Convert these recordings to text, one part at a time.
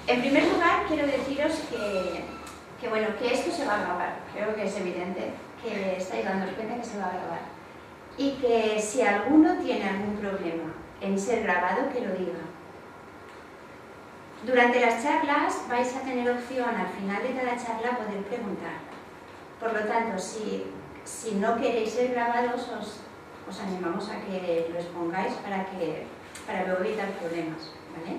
En primer lugar, quiero deciros que esto se va a grabar. Creo que es evidente que estáis dando cuenta que se va a grabar. Y que si alguno tiene algún problema en ser grabado, que lo diga. Durante las charlas vais a tener opción al final de cada charla poder preguntar. Por lo tanto, si no queréis ser grabados, os animamos a que lo expongáis para luego evitar problemas, ¿vale?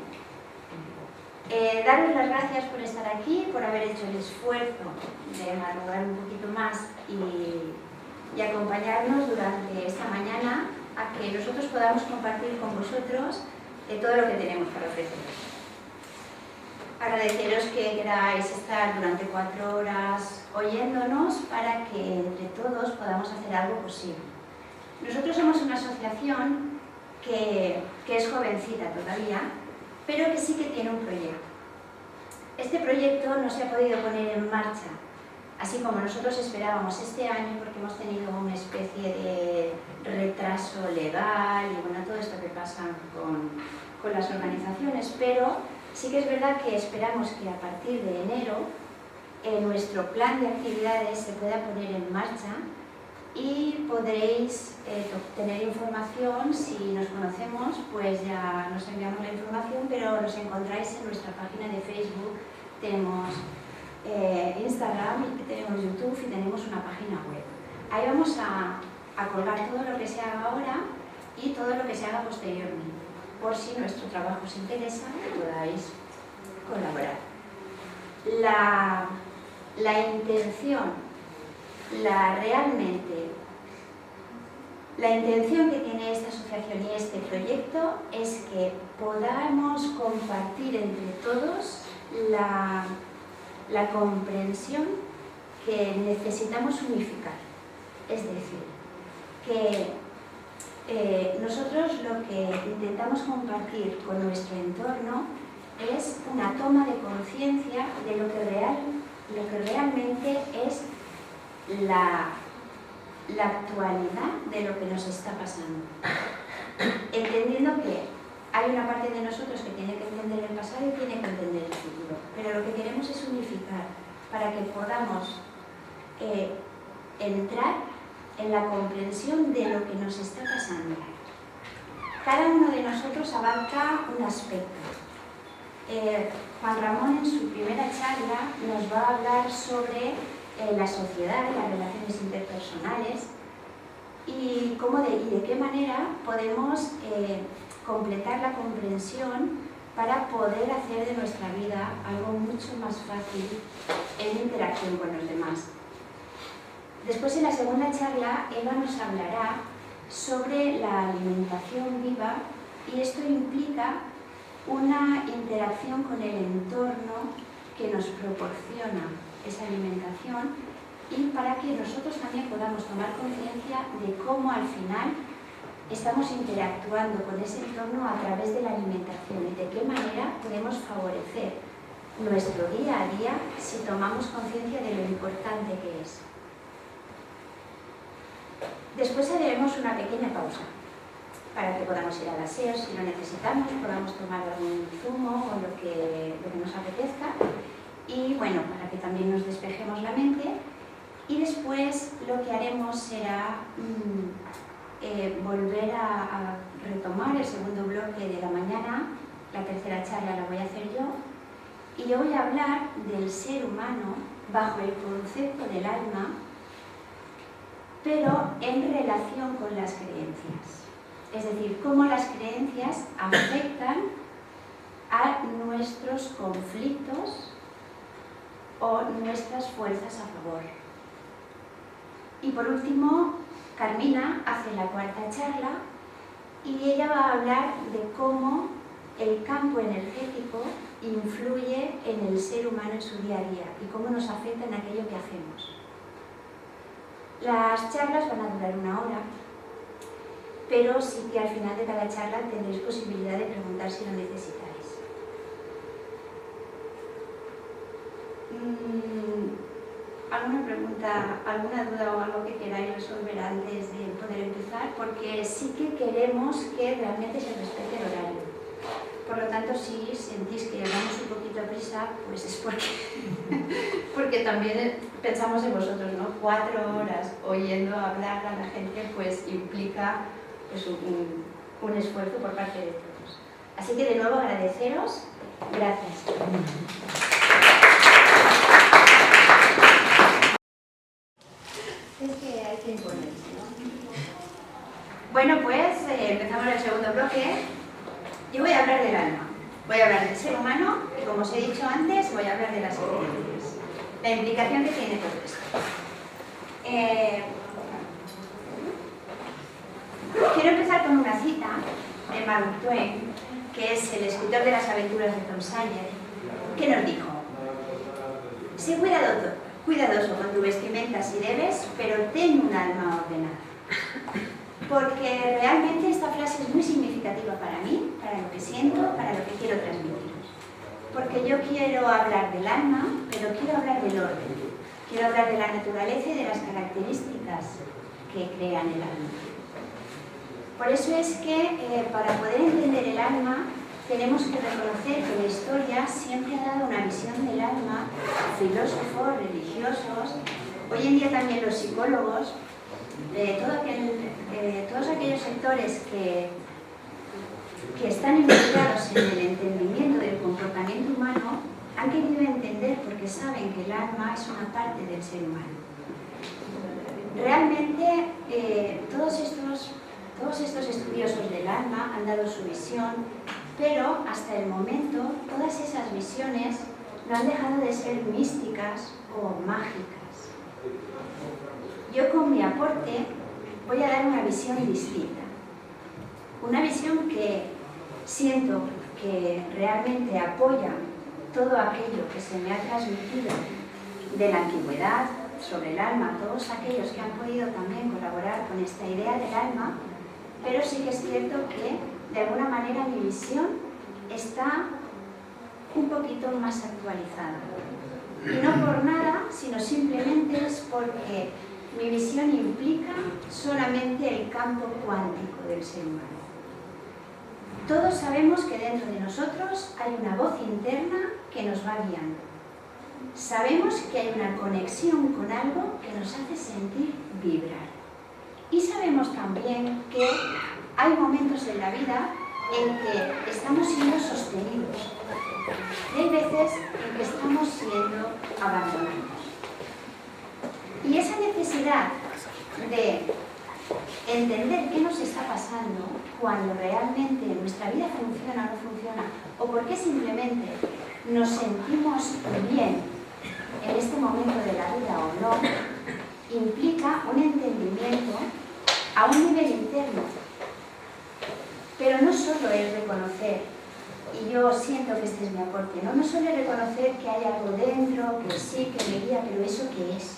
Daros las gracias por estar aquí, por haber hecho el esfuerzo de madrugar un poquito más y acompañarnos durante esta mañana a que nosotros podamos compartir con vosotros todo lo que tenemos para ofreceros. Agradeceros que queráis estar durante 4 horas oyéndonos para que entre todos podamos hacer algo posible. Nosotros somos una asociación que es jovencita todavía, pero que sí que tiene un proyecto. Este proyecto no se ha podido poner en marcha, así como nosotros esperábamos este año, porque hemos tenido una especie de retraso legal y bueno, todo esto que pasa con las organizaciones, pero sí que es verdad que esperamos que a partir de enero nuestro plan de actividades se pueda poner en marcha y podréis tener información. Si nos conocemos, pues ya nos enviamos la información, pero nos encontráis en nuestra página de Facebook, tenemos Instagram, tenemos YouTube y tenemos una página web. Ahí vamos a colgar todo lo que se haga ahora y todo lo que se haga posteriormente, por si nuestro trabajo os interesa y podáis colaborar. La intención la intención que tiene esta asociación y este proyecto es que podamos compartir entre todos la comprensión que necesitamos unificar. Es decir, que nosotros lo que intentamos compartir con nuestro entorno es una toma de conciencia de lo que realmente es la actualidad de lo que nos está pasando. Entendiendo que hay una parte de nosotros que tiene que entender el pasado y tiene que entender el futuro, pero lo que queremos es unificar para que podamos entrar en la comprensión de lo que nos está pasando. Cada uno de nosotros abarca un aspecto. Juan Ramón en su primera charla nos va a hablar sobre la sociedad, las relaciones interpersonales y de qué manera podemos completar la comprensión para poder hacer de nuestra vida algo mucho más fácil en interacción con los demás. Después, en la segunda charla, Eva nos hablará sobre la alimentación viva y esto implica una interacción con el entorno que nos proporciona esa alimentación y para que nosotros también podamos tomar conciencia de cómo al final estamos interactuando con ese entorno a través de la alimentación y de qué manera podemos favorecer nuestro día a día si tomamos conciencia de lo importante que es. Después haremos una pequeña pausa para que podamos ir al aseo si lo necesitamos, podamos tomar algún zumo o lo que nos apetezca y bueno, para que también nos despejemos la mente. Y después lo que haremos será volver a retomar el segundo bloque de la mañana. La tercera charla la voy a hacer yo y yo voy a hablar del ser humano bajo el concepto del alma, pero en relación con las creencias. Es decir, cómo las creencias afectan a nuestros conflictos o nuestras fuerzas a favor. Y por último, Carmina hace la cuarta charla y ella va a hablar de cómo el campo energético influye en el ser humano en su día a día y cómo nos afecta en aquello que hacemos. Las charlas van a durar 1 hora, pero sí que al final de cada charla tendréis posibilidad de preguntar si lo necesitáis. ¿Alguna pregunta, alguna duda o algo que queráis resolver antes de poder empezar? Porque sí que queremos que realmente se respete el horario. Por lo tanto, si sentís que vamos un poquito a prisa, pues es porque también pensamos en vosotros, ¿no? 4 horas oyendo hablar a la gente, pues implica pues, un esfuerzo por parte de todos. Así que de nuevo agradeceros. Gracias. Es que hay que imponerse, ¿no? Bueno, pues empezamos el segundo bloque. Yo voy a hablar del alma, voy a hablar del ser humano y, como os he dicho antes, voy a hablar de las experiencias, la implicación que tiene todo esto. Quiero empezar con una cita de Mark Twain, que es el escritor de las aventuras de Tom Sawyer, que nos dijo: sé cuidadoso con tu vestimenta si debes, pero ten un alma ordenada. Porque realmente esta frase es muy significativa para mí, para lo que siento, para lo que quiero transmitiros. Porque yo quiero hablar del alma, pero quiero hablar del orden. Quiero hablar de la naturaleza y de las características que crean el alma. Por eso es que para poder entender el alma tenemos que reconocer que la historia siempre ha dado una visión del alma a filósofos, religiosos, hoy en día también los psicólogos, todos aquellos sectores que están implicados en el entendimiento del comportamiento humano han querido entender porque saben que el alma es una parte del ser humano. Realmente todos estos estudiosos del alma han dado su visión, pero hasta el momento todas esas visiones no han dejado de ser místicas o mágicas. Yo con mi aporte voy a dar una visión distinta, una visión que siento que realmente apoya todo aquello que se me ha transmitido de la antigüedad sobre el alma, todos aquellos que han podido también colaborar con esta idea del alma, pero sí que es cierto que de alguna manera mi visión está un poquito más actualizada. Y no por nada, sino simplemente es porque mi visión implica solamente el campo cuántico del ser humano. Todos sabemos que dentro de nosotros hay una voz interna que nos va guiando. Sabemos que hay una conexión con algo que nos hace sentir vibrar. Y sabemos también que hay momentos en la vida en que estamos siendo sostenidos. Y hay veces en que estamos siendo abandonados. Y esa necesidad de entender qué nos está pasando cuando realmente nuestra vida funciona o no funciona, o por qué simplemente nos sentimos bien en este momento de la vida o no, implica un entendimiento a un nivel interno. Pero no solo es reconocer, y yo siento que este es mi aporte, no solo es reconocer que hay algo dentro, que sí, que me guía, pero ¿eso qué es?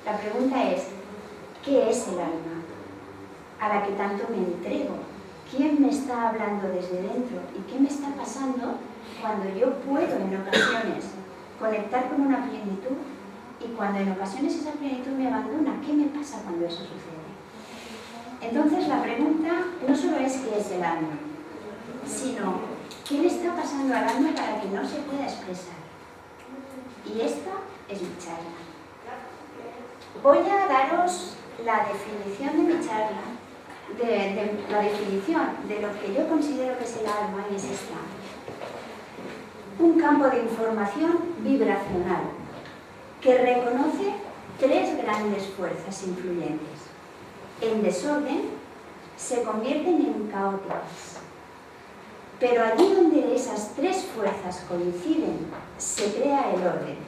La pregunta es, ¿qué es el alma a la que tanto me entrego? ¿Quién me está hablando desde dentro? ¿Y qué me está pasando cuando yo puedo en ocasiones conectar con una plenitud y cuando en ocasiones esa plenitud me abandona? ¿Qué me pasa cuando eso sucede? Entonces la pregunta no solo es qué es el alma, sino qué le está pasando al alma para que no se pueda expresar. Y esta es mi charla. Voy a daros la definición de mi charla, la definición de lo que yo considero que es el alma, y es esta: un campo de información vibracional que reconoce 3 grandes fuerzas influyentes. En desorden se convierten en caóticas, pero allí donde esas 3 fuerzas coinciden se crea el orden,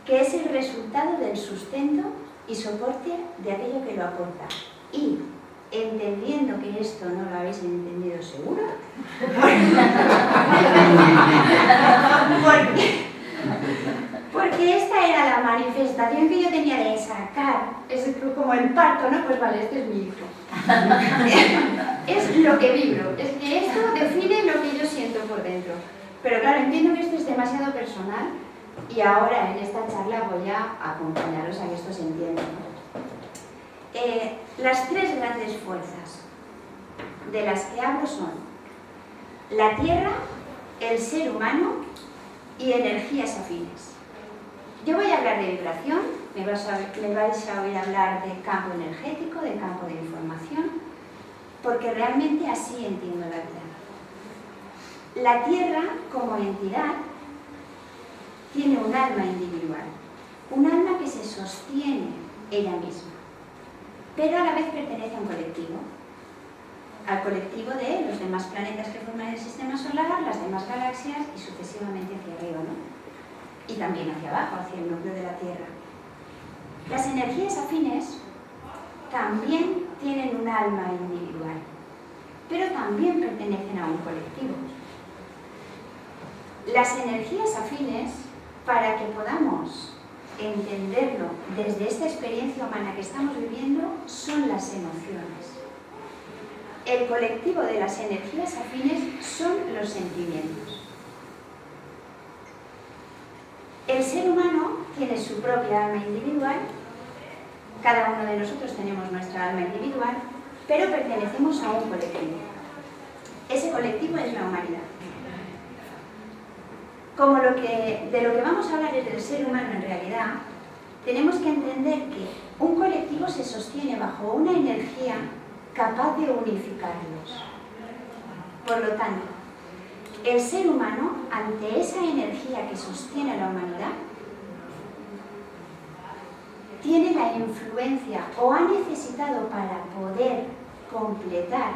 que es el resultado del sustento y soporte de aquello que lo aporta. Y, entendiendo que esto no lo habéis entendido seguro, porque esta era la manifestación que yo tenía de sacar, es como el parto, ¿no? Pues vale, este es mi hijo. Es lo que vibro, es que esto define lo que yo siento por dentro. Pero claro, entiendo que esto es demasiado personal y ahora en esta charla voy a acompañaros a que esto se entienda. Las 3 grandes fuerzas de las que hablo son la tierra, el ser humano y energías afines. Yo voy a hablar de vibración, me vais a oír hablar de campo energético, de campo de información, porque realmente así entiendo la vida. La Tierra, como entidad, tiene un alma individual, un alma que se sostiene ella misma, pero a la vez pertenece a un colectivo, al colectivo de los demás planetas que forman el sistema solar, las demás galaxias y sucesivamente hacia arriba, ¿no? Y también hacia abajo, hacia el núcleo de la Tierra. Las energías afines también tienen un alma individual, pero también pertenecen a un colectivo. Las energías afines, para que podamos entenderlo desde esta experiencia humana que estamos viviendo, son las emociones. El colectivo de las energías afines son los sentimientos. El ser humano tiene su propia alma individual, cada uno de nosotros tenemos nuestra alma individual, pero pertenecemos a un colectivo. Ese colectivo es la humanidad. Como de lo que vamos a hablar es del ser humano en realidad, tenemos que entender que un colectivo se sostiene bajo una energía capaz de unificarlos. Por lo tanto, el ser humano, ante esa energía que sostiene a la humanidad, tiene la influencia o ha necesitado para poder completar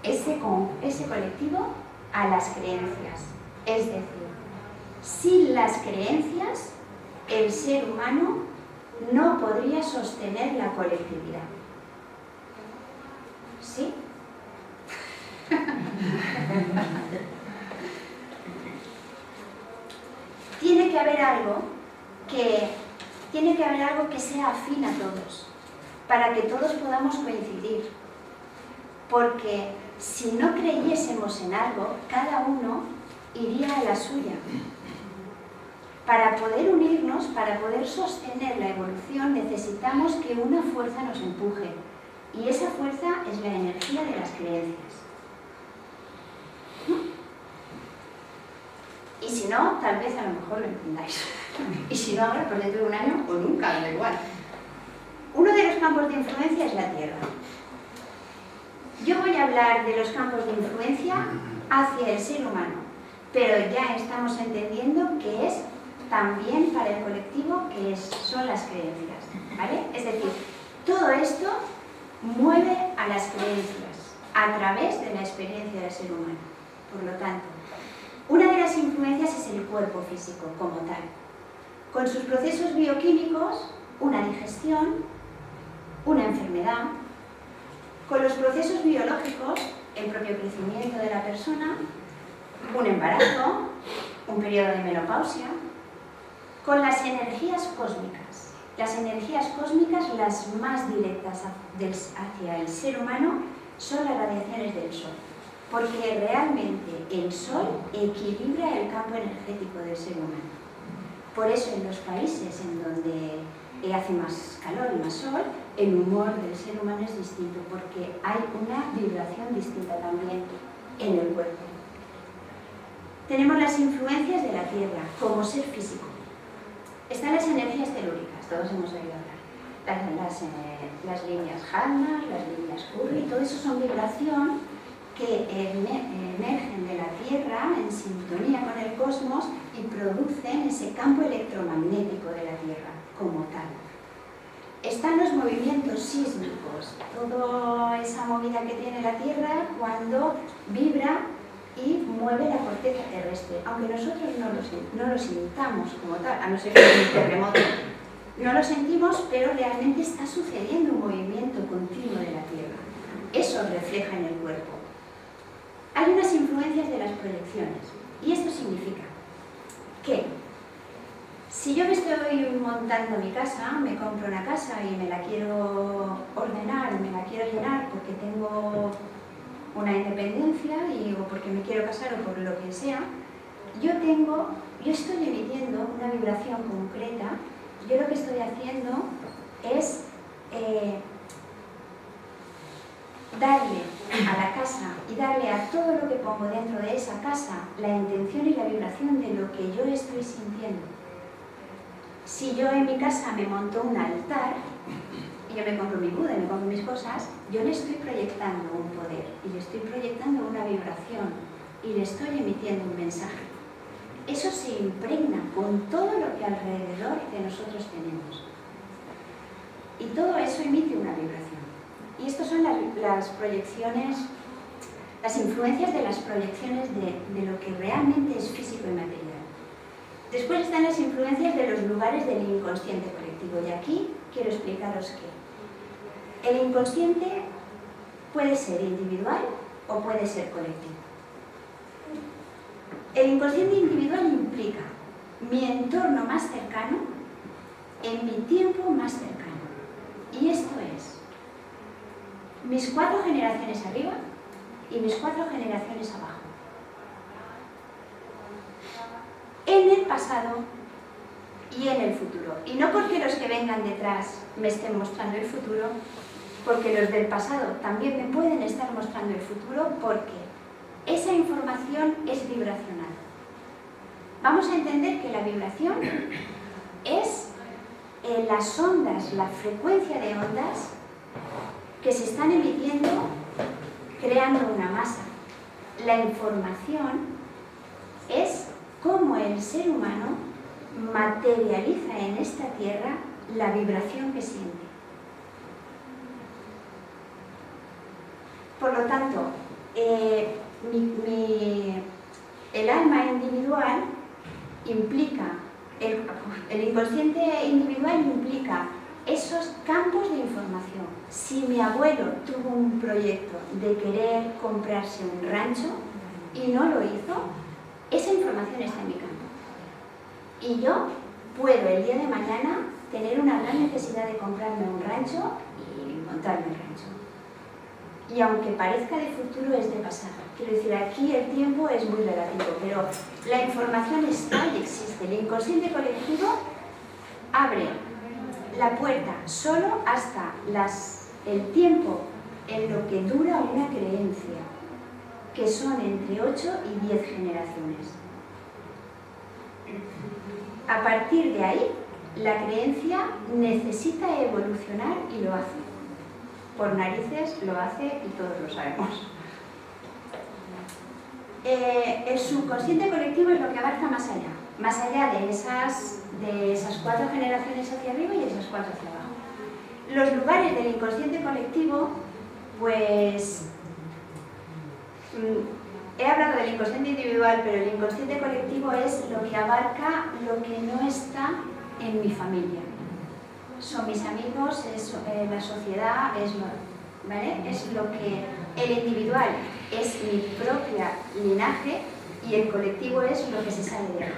ese colectivo a las creencias. Es decir, sin las creencias, el ser humano no podría sostener la colectividad. ¿Sí? Tiene que haber algo que sea afín a todos, para que todos podamos coincidir. Porque si no creyésemos en algo, cada uno iría a la suya. Para poder unirnos, para poder sostener la evolución, necesitamos que una fuerza nos empuje. Y esa fuerza es la energía de las creencias. Y si no, tal vez a lo mejor lo entendáis. Y si no ahora, pues dentro de un año o nunca, da igual. Uno de los campos de influencia es la Tierra. Yo voy a hablar de los campos de influencia hacia el ser humano, pero ya estamos entendiendo que es también para el colectivo, que son las creencias, ¿vale? Es decir, todo esto mueve a las creencias a través de la experiencia del ser humano. Por lo tanto, una de las influencias es el cuerpo físico como tal, con sus procesos bioquímicos, una digestión, una enfermedad, con los procesos biológicos, el propio crecimiento de la persona, un embarazo, un periodo de menopausia, con las energías cósmicas. Las energías cósmicas, las más directas hacia el ser humano, son las radiaciones del Sol, porque realmente el Sol equilibra el campo energético del ser humano. Por eso en los países en donde hace más calor y más sol, el humor del ser humano es distinto, porque hay una vibración distinta también en el cuerpo. Tenemos las influencias de la Tierra como ser físico. Están las energías telúricas, todos hemos oído hablar. Las líneas Hartmann, las líneas Curry, todo eso son vibración que emergen de la Tierra en sintonía con el cosmos y producen ese campo electromagnético de la Tierra como tal. Están los movimientos sísmicos, toda esa movida que tiene la Tierra cuando vibra y mueve la corteza terrestre, aunque nosotros no lo sintamos como tal, a no ser que sea un terremoto. No lo sentimos, pero realmente está sucediendo un movimiento continuo de la Tierra. Eso refleja en el cuerpo. Hay unas influencias de las proyecciones, y esto significa que si yo me estoy montando mi casa, me compro una casa y me la quiero ordenar, me la quiero llenar porque tengo una independencia o porque me quiero casar o por lo que sea, yo estoy emitiendo una vibración concreta. Yo lo que estoy haciendo es darle a la casa casa y darle a todo lo que pongo dentro de esa casa la intención y la vibración de lo que yo estoy sintiendo. Si yo en mi casa me monto un altar, y yo me compro mi Buda y me compro mis cosas, yo le estoy proyectando un poder y le estoy proyectando una vibración y le estoy emitiendo un mensaje. Eso se impregna con todo lo que alrededor de nosotros tenemos. Y todo eso emite una vibración. Y estas son las proyecciones, las influencias de las proyecciones de lo que realmente es físico y material. Después están las influencias de los lugares del inconsciente colectivo. Y aquí quiero explicaros que el inconsciente puede ser individual o puede ser colectivo. El inconsciente individual implica mi entorno más cercano en mi tiempo más cercano. Y esto es mis 4 generaciones arriba y mis 4 generaciones abajo. En el pasado y en el futuro. Y no porque los que vengan detrás me estén mostrando el futuro, porque los del pasado también me pueden estar mostrando el futuro, porque esa información es vibracional. Vamos a entender que la vibración es las ondas, la frecuencia de ondas que se están emitiendo creando una masa. La información es cómo el ser humano materializa en esta tierra la vibración que siente. Por lo tanto, el alma individual implica, el inconsciente individual implica esos campos de información. Si mi abuelo tuvo un proyecto de querer comprarse un rancho y no lo hizo, esa información está en mi campo. Y yo puedo el día de mañana tener una gran necesidad de comprarme un rancho y montarme el rancho. Y aunque parezca de futuro, es de pasado. Quiero decir, aquí el tiempo es muy relativo, pero la información está y existe. El inconsciente colectivo abre la puerta solo hasta el tiempo en lo que dura una creencia, que son entre 8 y 10 generaciones. A partir de ahí, la creencia necesita evolucionar y lo hace. Por narices lo hace y todos lo sabemos. El subconsciente colectivo es lo que abarca más allá de esas 4 generaciones hacia arriba y esas 4 hacia abajo. Los lugares del inconsciente colectivo, pues he hablado del inconsciente individual, pero el inconsciente colectivo es lo que abarca lo que no está en mi familia. Son mis amigos, es la sociedad, ¿vale? Es lo que el individual es mi propia linaje y el colectivo es lo que se sale de ahí.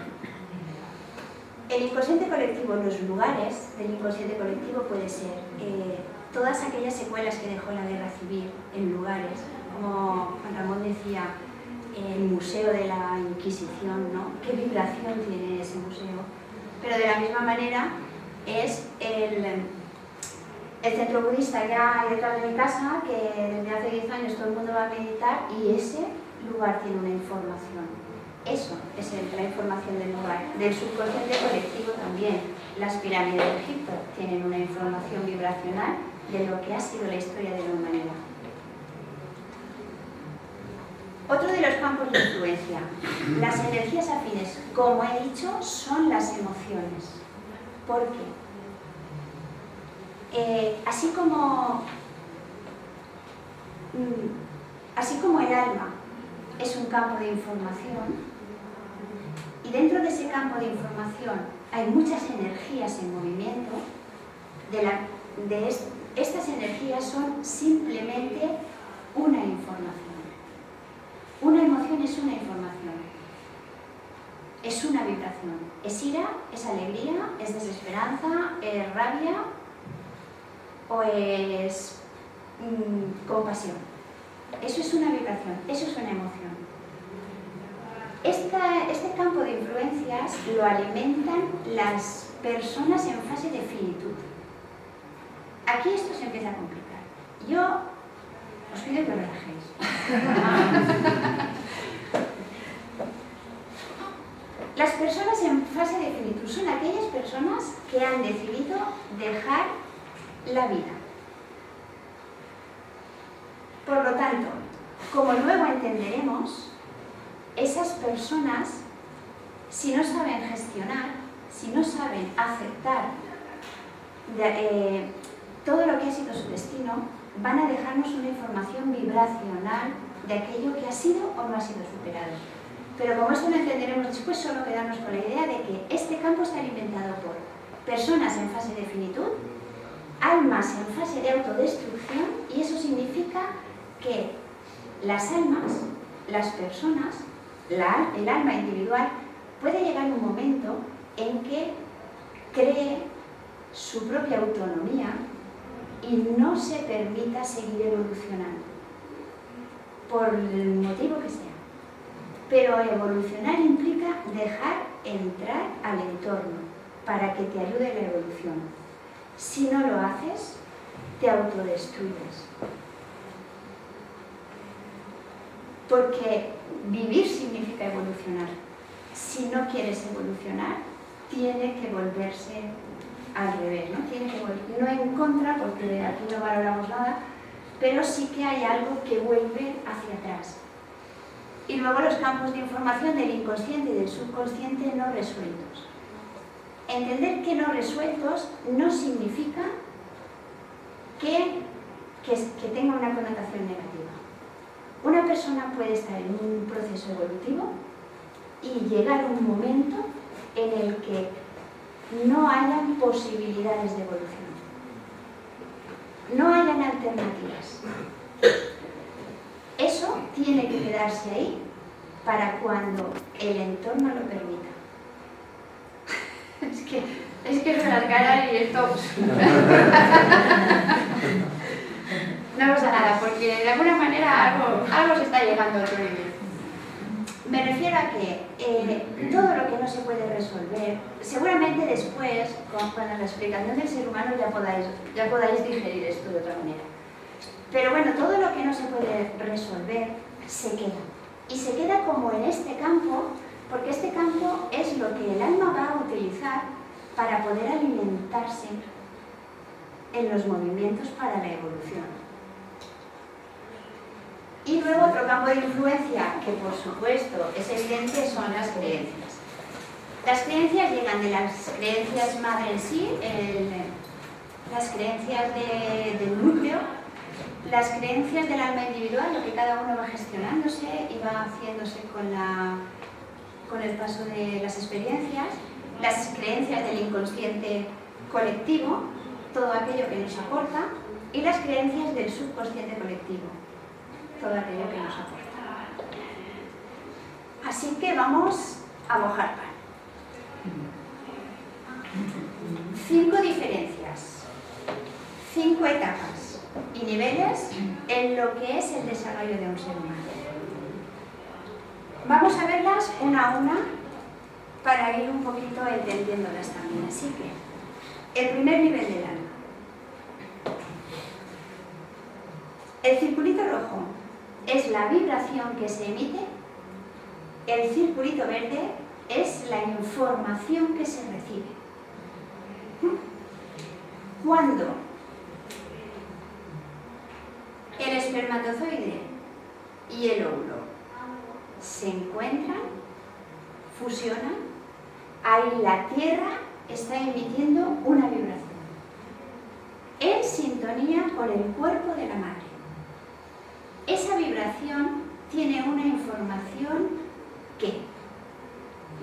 El inconsciente colectivo, los lugares del inconsciente colectivo puede ser todas aquellas secuelas que dejó la guerra civil en lugares, como Juan Ramón decía, el Museo de la Inquisición, ¿no? ¿Qué vibración tiene ese museo? Pero de la misma manera es el centro budista que hay detrás de mi casa, que desde hace 10 años todo el mundo va a meditar y ese lugar tiene una información. Eso es la información del lugar. Del subconsciente colectivo también. Las pirámides de Egipto tienen una información vibracional de lo que ha sido la historia de la humanidad. Otro de los campos de influencia, las energías afines, como he dicho, son las emociones. ¿Por qué? Así como el alma es un campo de información, y dentro de ese campo de información hay muchas energías en movimiento, estas energías son simplemente una información. Una emoción es una información, es una vibración, es ira, es alegría, es desesperanza, es rabia o es compasión. Eso es una vibración, eso es una emoción. Este campo de influencias lo alimentan las personas en fase de finitud. Aquí esto se empieza a complicar. Yo Os pido que os relajéis. Las personas en fase de finitud son aquellas personas que han decidido dejar la vida. Por lo tanto, como luego entenderemos, esas personas, si no saben gestionar, si no saben aceptar todo lo que ha sido su destino, van a dejarnos una información vibracional de aquello que ha sido o no ha sido superado. Pero como esto lo entenderemos después, solo quedarnos con la idea de que este campo está alimentado por personas en fase de finitud, almas en fase de autodestrucción, y eso significa que las almas, las personas, el alma individual, puede llegar un momento en que cree su propia autonomía y no se permita seguir evolucionando, por el motivo que sea. Pero evolucionar implica dejar entrar al entorno para que te ayude la evolución. Si no lo haces, te autodestruyes. Porque vivir significa evolucionar. Si no quieres evolucionar, tiene que volverse al revés, ¿no? Tiene que no en contra, porque aquí no valoramos nada, pero sí que hay algo que vuelve hacia atrás. Y luego los campos de información del inconsciente y del subconsciente no resueltos. Entender que no resueltos no significa que tenga una connotación negativa. Una persona puede estar en un proceso evolutivo y llegar a un momento en el que no hayan posibilidades de evolución, no hayan alternativas. Eso tiene que quedarse ahí para cuando el entorno lo permita. Es que son las caras y el top. No pasa nada, porque de alguna manera algo se está llegando a otro nivel. Me refiero a que todo lo que no se puede resolver, seguramente después, con la explicación del ser humano, ya podáis digerir esto de otra manera. Pero bueno, todo lo que no se puede resolver se queda. Y se queda como en este campo, porque este campo es lo que el alma va a utilizar para poder alimentarse en los movimientos para la evolución. Y luego otro campo de influencia, que por supuesto es evidente, son las creencias. Las creencias llegan de las creencias madre en sí, las creencias del núcleo, las creencias del alma individual, lo que cada uno va gestionándose y va haciéndose con el paso de las experiencias, las creencias del inconsciente colectivo, todo aquello que nos aporta, y las creencias del subconsciente colectivo, todo aquello que nos aporta. Así que vamos a mojar pan. 5 diferencias, 5 etapas y niveles en lo que es el desarrollo de un ser humano. Vamos a verlas una a una para ir un poquito entendiéndolas también. Así que, el primer nivel del alma. El circulito rojo es la vibración que se emite, el circulito verde es la información que se recibe. Cuando el espermatozoide y el óvulo se encuentran, fusionan, ahí la Tierra está emitiendo una vibración en sintonía con el cuerpo de la madre. Esa vibración tiene una información que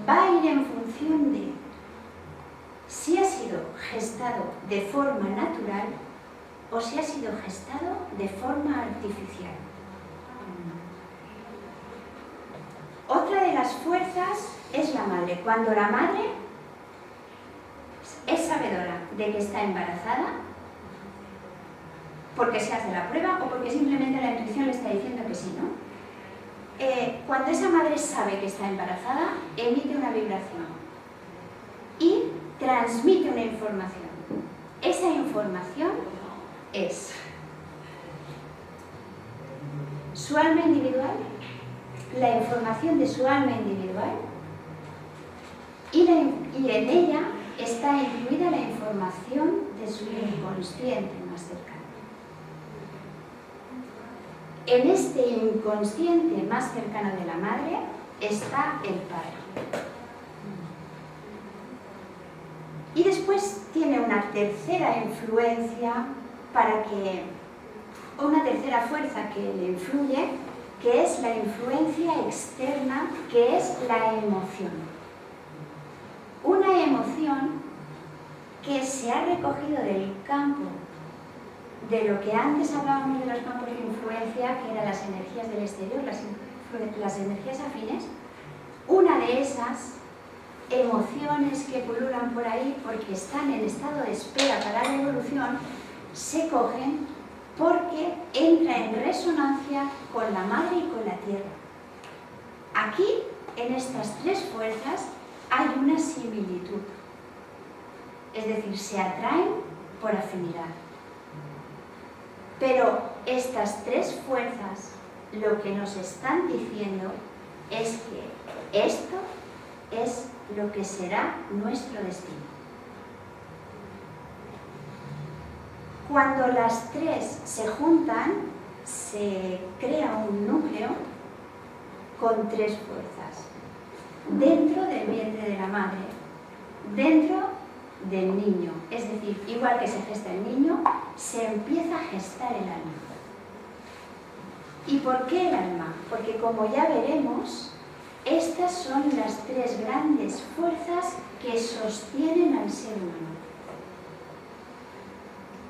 va a ir en función de si ha sido gestado de forma natural o si ha sido gestado de forma artificial. Otra de las fuerzas es la madre. Cuando la madre es sabedora de que está embarazada, porque se hace la prueba o porque simplemente la intuición le está diciendo que sí, ¿no? Cuando esa madre sabe que está embarazada, emite una vibración y transmite una información. Esa información es su alma individual, la información de su alma individual, y en ella está incluida la información de su inconsciente más cercano. En este inconsciente más cercano de la madre está el padre. Y después tiene una tercera influencia una tercera fuerza que le influye, que es la influencia externa, que es la emoción. Una emoción que se ha recogido del campo de lo que antes hablábamos de los campos de influencia, que eran las energías del exterior, las energías afines. Una de esas emociones que pululan por ahí porque están en estado de espera para la evolución, se cogen porque entra en resonancia con la madre y con la tierra. Aquí, en estas tres fuerzas, hay una similitud. Es decir, se atraen por afinidad. Pero estas tres fuerzas lo que nos están diciendo es que esto es lo que será nuestro destino. Cuando las tres se juntan, se crea un núcleo con tres fuerzas. Dentro del vientre de la madre, dentro del niño, es decir, igual que se gesta el niño, se empieza a gestar el alma. ¿Y por qué el alma? Porque como ya veremos, estas son las tres grandes fuerzas que sostienen al ser humano.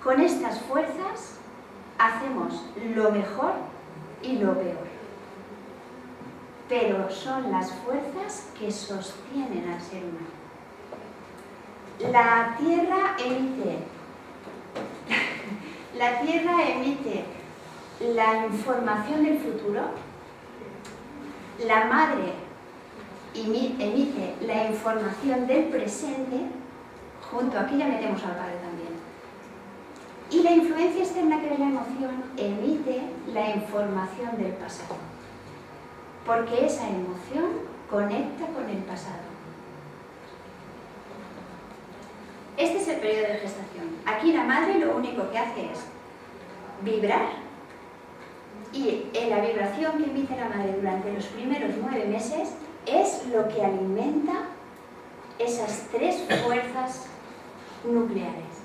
Con estas fuerzas hacemos lo mejor y lo peor. Pero son las fuerzas que sostienen al ser humano. La Tierra emite la información del futuro, la Madre emite la información del presente, aquí ya metemos al Padre también. Y la influencia externa que es la emoción emite la información del pasado, porque esa emoción conecta con el pasado. Este es el periodo de gestación. Aquí la madre lo único que hace es vibrar, y en la vibración que emite la madre durante los primeros 9 meses es lo que alimenta esas tres fuerzas nucleares.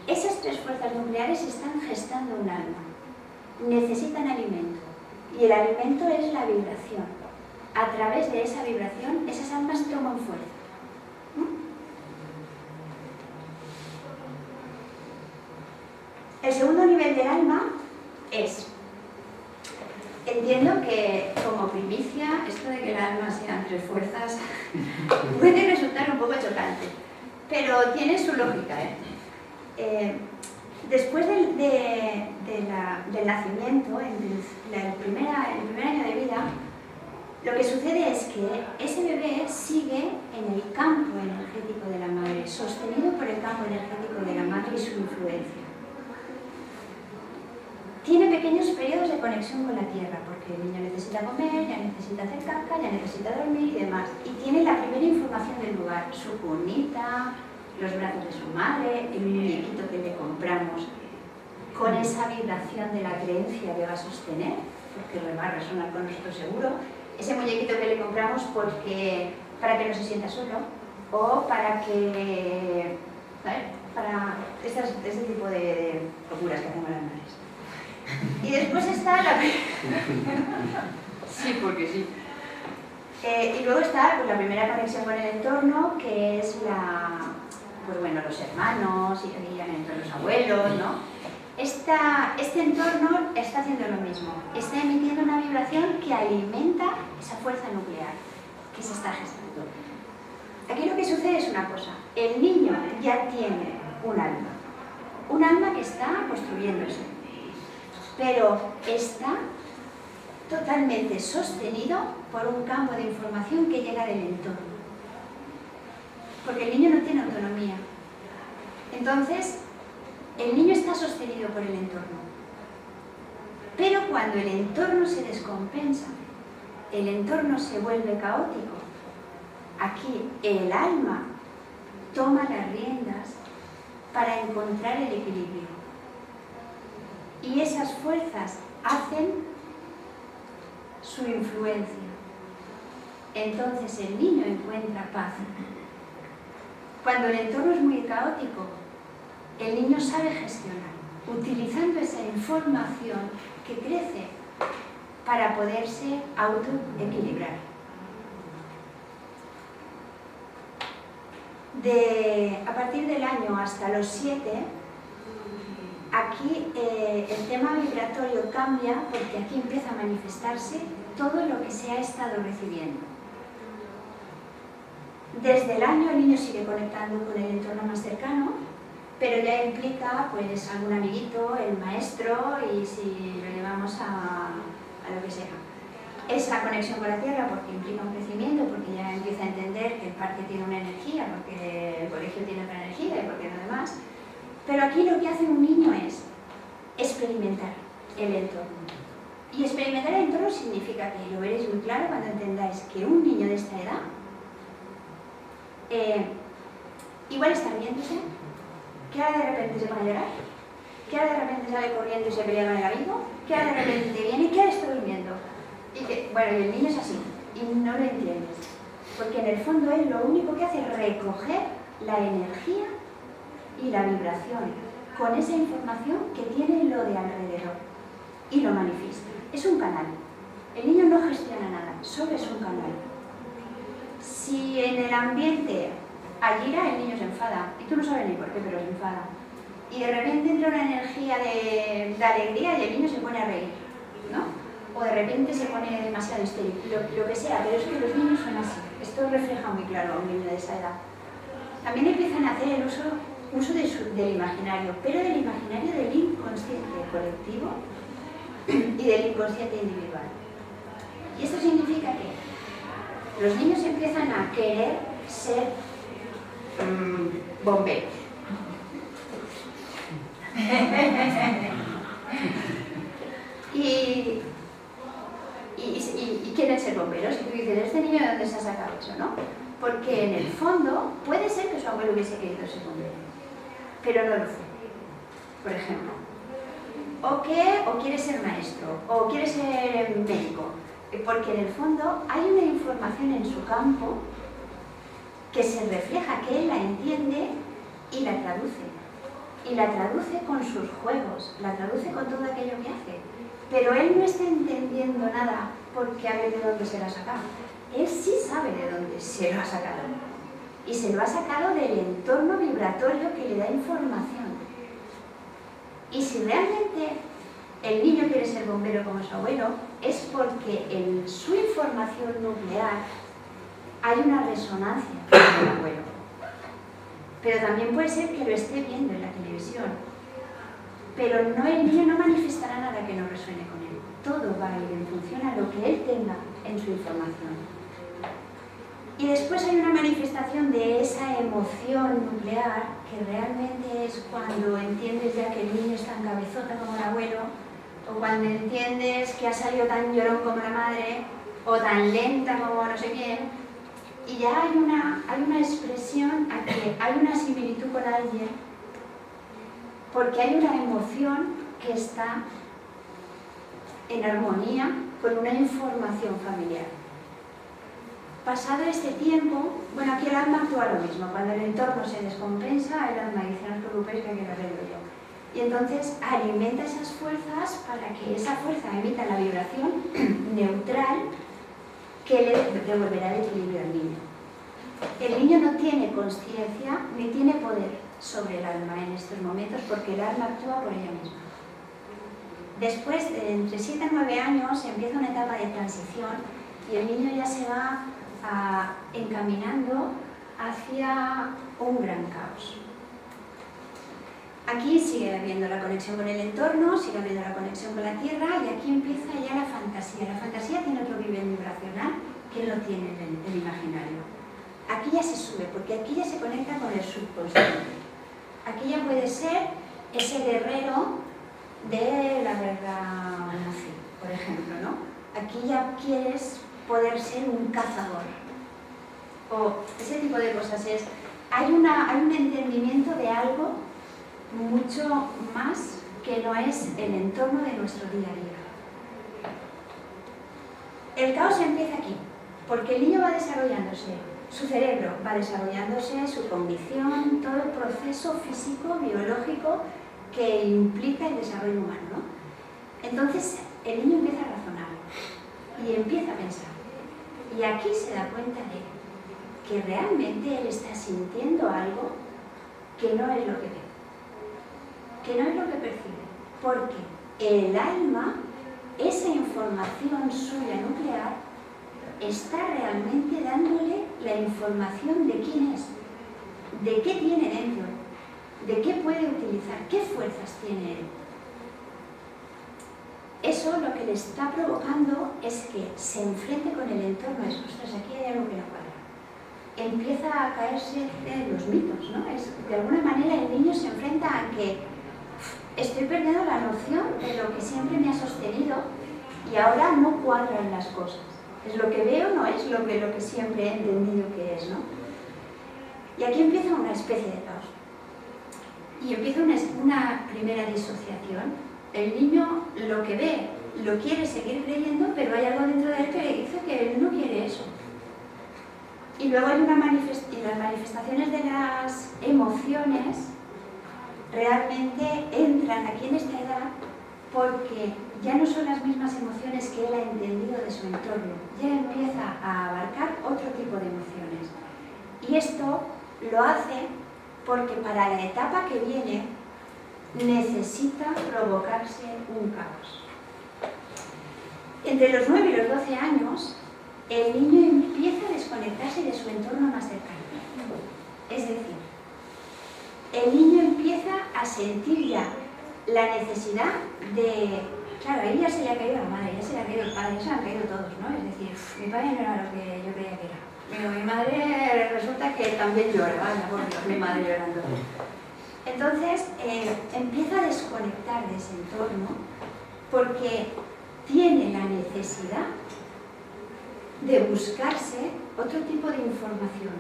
Esas tres fuerzas nucleares están gestando un alma. Necesitan alimento. Y el alimento es la vibración. A través de esa vibración, esas almas toman fuerza. El segundo nivel del alma es, entiendo que como primicia, esto de que el alma sean tres fuerzas puede resultar un poco chocante, pero tiene su lógica. Después del nacimiento, en el primer año de vida, lo que sucede es que ese bebé sigue en el campo energético de la madre, sostenido por el campo energético de la madre y su influencia. Tiene pequeños periodos de conexión con la tierra, porque el niño necesita comer, ya necesita hacer caca, ya necesita dormir y demás. Y tiene la primera información del lugar, su cunita, los brazos de su madre, el muñequito que le compramos, con esa vibración de la creencia que va a sostener, porque va a resonar con nosotros seguro, ese muñequito que le compramos para que no se sienta solo, o para que... ¿sabes? Para este tipo de locuras que hacemos las madres. Y después está la... sí, porque sí. Y luego está la primera conexión con el entorno, que es los hermanos, y los abuelos, ¿no? Este entorno está haciendo lo mismo. Está emitiendo una vibración que alimenta esa fuerza nuclear que se está gestando. Aquí lo que sucede es una cosa. El niño ya tiene un alma que está construyéndose, pero está totalmente sostenido por un campo de información que llega del entorno. Porque el niño no tiene autonomía. Entonces, el niño está sostenido por el entorno. Pero cuando el entorno se descompensa, el entorno se vuelve caótico, aquí el alma toma las riendas para encontrar el equilibrio. Y esas fuerzas hacen su influencia. Entonces el niño encuentra paz. Cuando el entorno es muy caótico, el niño sabe gestionar, utilizando esa información que crece para poderse autoequilibrar. A partir del año hasta los 7, aquí el tema vibratorio cambia porque aquí empieza a manifestarse todo lo que se ha estado recibiendo. Desde el año el niño sigue conectando con el entorno más cercano, pero ya implica pues algún amiguito, el maestro y si lo llevamos a lo que sea. Es la conexión con la tierra porque implica un crecimiento, porque ya empieza a entender que el parque tiene una energía, porque el colegio tiene otra energía y porque lo demás. Pero aquí lo que hace un niño es experimentar el entorno. Y experimentar el entorno significa que lo veréis muy claro cuando entendáis que un niño de esta edad igual está riéndose, que ahora de repente se pone a llorar, que ahora de repente sale corriendo y se pelea con el amigo, que ahora de repente viene, que ahora está durmiendo. Y que, bueno, y el niño es así, y no lo entiendes. Porque en el fondo él lo único que hace es recoger la energía y la vibración con esa información que tiene lo de alrededor y lo manifiesta. Es un canal. El niño no gestiona nada, solo es un canal. Si en el ambiente hay ira, el niño se enfada, y tú no sabes ni por qué, pero se enfada. Y de repente entra una energía de alegría y el niño se pone a reír, ¿no? O de repente se pone demasiado histérico, lo que sea, pero es que los niños son así. Esto refleja muy claro a un niño de esa edad. También empiezan a hacer el uso del imaginario, pero del imaginario del inconsciente colectivo y del inconsciente individual. Y esto significa que los niños empiezan a querer ser bomberos. y quieren ser bomberos. Y tú dices, ¿este niño de dónde se ha sacado eso, no? Porque en el fondo puede ser que su abuelo hubiese querido ser bombero, pero no lo fue, por ejemplo. O quiere ser maestro, o quiere ser médico, porque en el fondo hay una información en su campo que se refleja, que él la entiende y la traduce. Y la traduce con sus juegos, la traduce con todo aquello que hace. Pero él no está entendiendo nada porque a ver de dónde se lo ha sacado. Él sí sabe de dónde se lo ha sacado. Y se lo ha sacado del entorno vibratorio que le da información. Y si realmente el niño quiere ser bombero como su abuelo, es porque en su información nuclear hay una resonancia con el abuelo. Pero también puede ser que lo esté viendo en la televisión. Pero no, el niño no manifestará nada que no resuene con él. Todo va a ir en función a lo que él tenga en su información. Y después hay una manifestación de esa emoción nuclear que realmente es cuando entiendes ya que el niño es tan cabezota como el abuelo, o cuando entiendes que ha salido tan llorón como la madre, o tan lenta como no sé quién, y ya hay una expresión a que hay una similitud con alguien, porque hay una emoción que está en armonía con una información familiar. Pasado este tiempo, bueno, aquí el alma actúa lo mismo. Cuando el entorno se descompensa, el alma dice, no os preocupéis que aquí lo arreglo yo. Y entonces alimenta esas fuerzas para que esa fuerza emita la vibración neutral que le devolverá el equilibrio al niño. El niño no tiene conciencia ni tiene poder sobre el alma en estos momentos porque el alma actúa por ella misma. Después de entre 7 a 9 años empieza una etapa de transición y el niño ya se va encaminando hacia un gran caos. Aquí sigue habiendo la conexión con el entorno, sigue habiendo la conexión con la tierra y aquí empieza ya la fantasía. La fantasía tiene otro nivel vibracional que no tiene el imaginario. Aquí ya se sube, porque aquí ya se conecta con el subconsciente. Aquí ya puede ser ese guerrero de la guerra nazi, por ejemplo, ¿no? Aquí ya quieres poder ser un cazador. O ese tipo de cosas. Hay un entendimiento de algo mucho más que no es el entorno de nuestro día a día. El caos empieza aquí, porque el niño va desarrollándose, su cerebro va desarrollándose, su cognición, todo el proceso físico, biológico que implica el desarrollo humano, ¿no? Entonces el niño empieza a razonar y empieza a pensar. Y aquí se da cuenta de que realmente él está sintiendo algo que no es lo que ve, que no es lo que percibe, porque el alma, esa información suya nuclear, está realmente dándole la información de quién es, de qué tiene dentro, de qué puede utilizar, qué fuerzas tiene él. Eso lo que le está provocando es que se enfrente con el entorno. Ostras, aquí hay algo que no cuadra. Empieza a caerse de los mitos, ¿no? De alguna manera el niño se enfrenta a que estoy perdiendo la noción de lo que siempre me ha sostenido y ahora no cuadran las cosas. Es lo que veo, no es lo que siempre he entendido que es, ¿no? Y aquí empieza una especie de caos. Y empieza una primera disociación. El niño lo que ve, lo quiere seguir creyendo, pero hay algo dentro de él que le dice que él no quiere eso. Y luego hay las manifestaciones de las emociones realmente entran aquí en esta edad porque ya no son las mismas emociones que él ha entendido de su entorno, ya empieza a abarcar otro tipo de emociones. Y esto lo hace porque para la etapa que viene necesita provocarse un caos. Entre los 9 y los 12 años, el niño empieza a desconectarse de su entorno más cercano. Es decir, el niño empieza a sentir ya la necesidad de... Claro, a él ya se le ha caído la madre, ya se le ha caído el padre, ya se le han caído todos, ¿no? Es decir, mi padre no era lo que yo creía que era. Pero mi madre resulta que también llora, vaya, por Dios, mi madre llorando. Entonces, empieza a desconectar de ese entorno porque tiene la necesidad de buscarse otro tipo de información.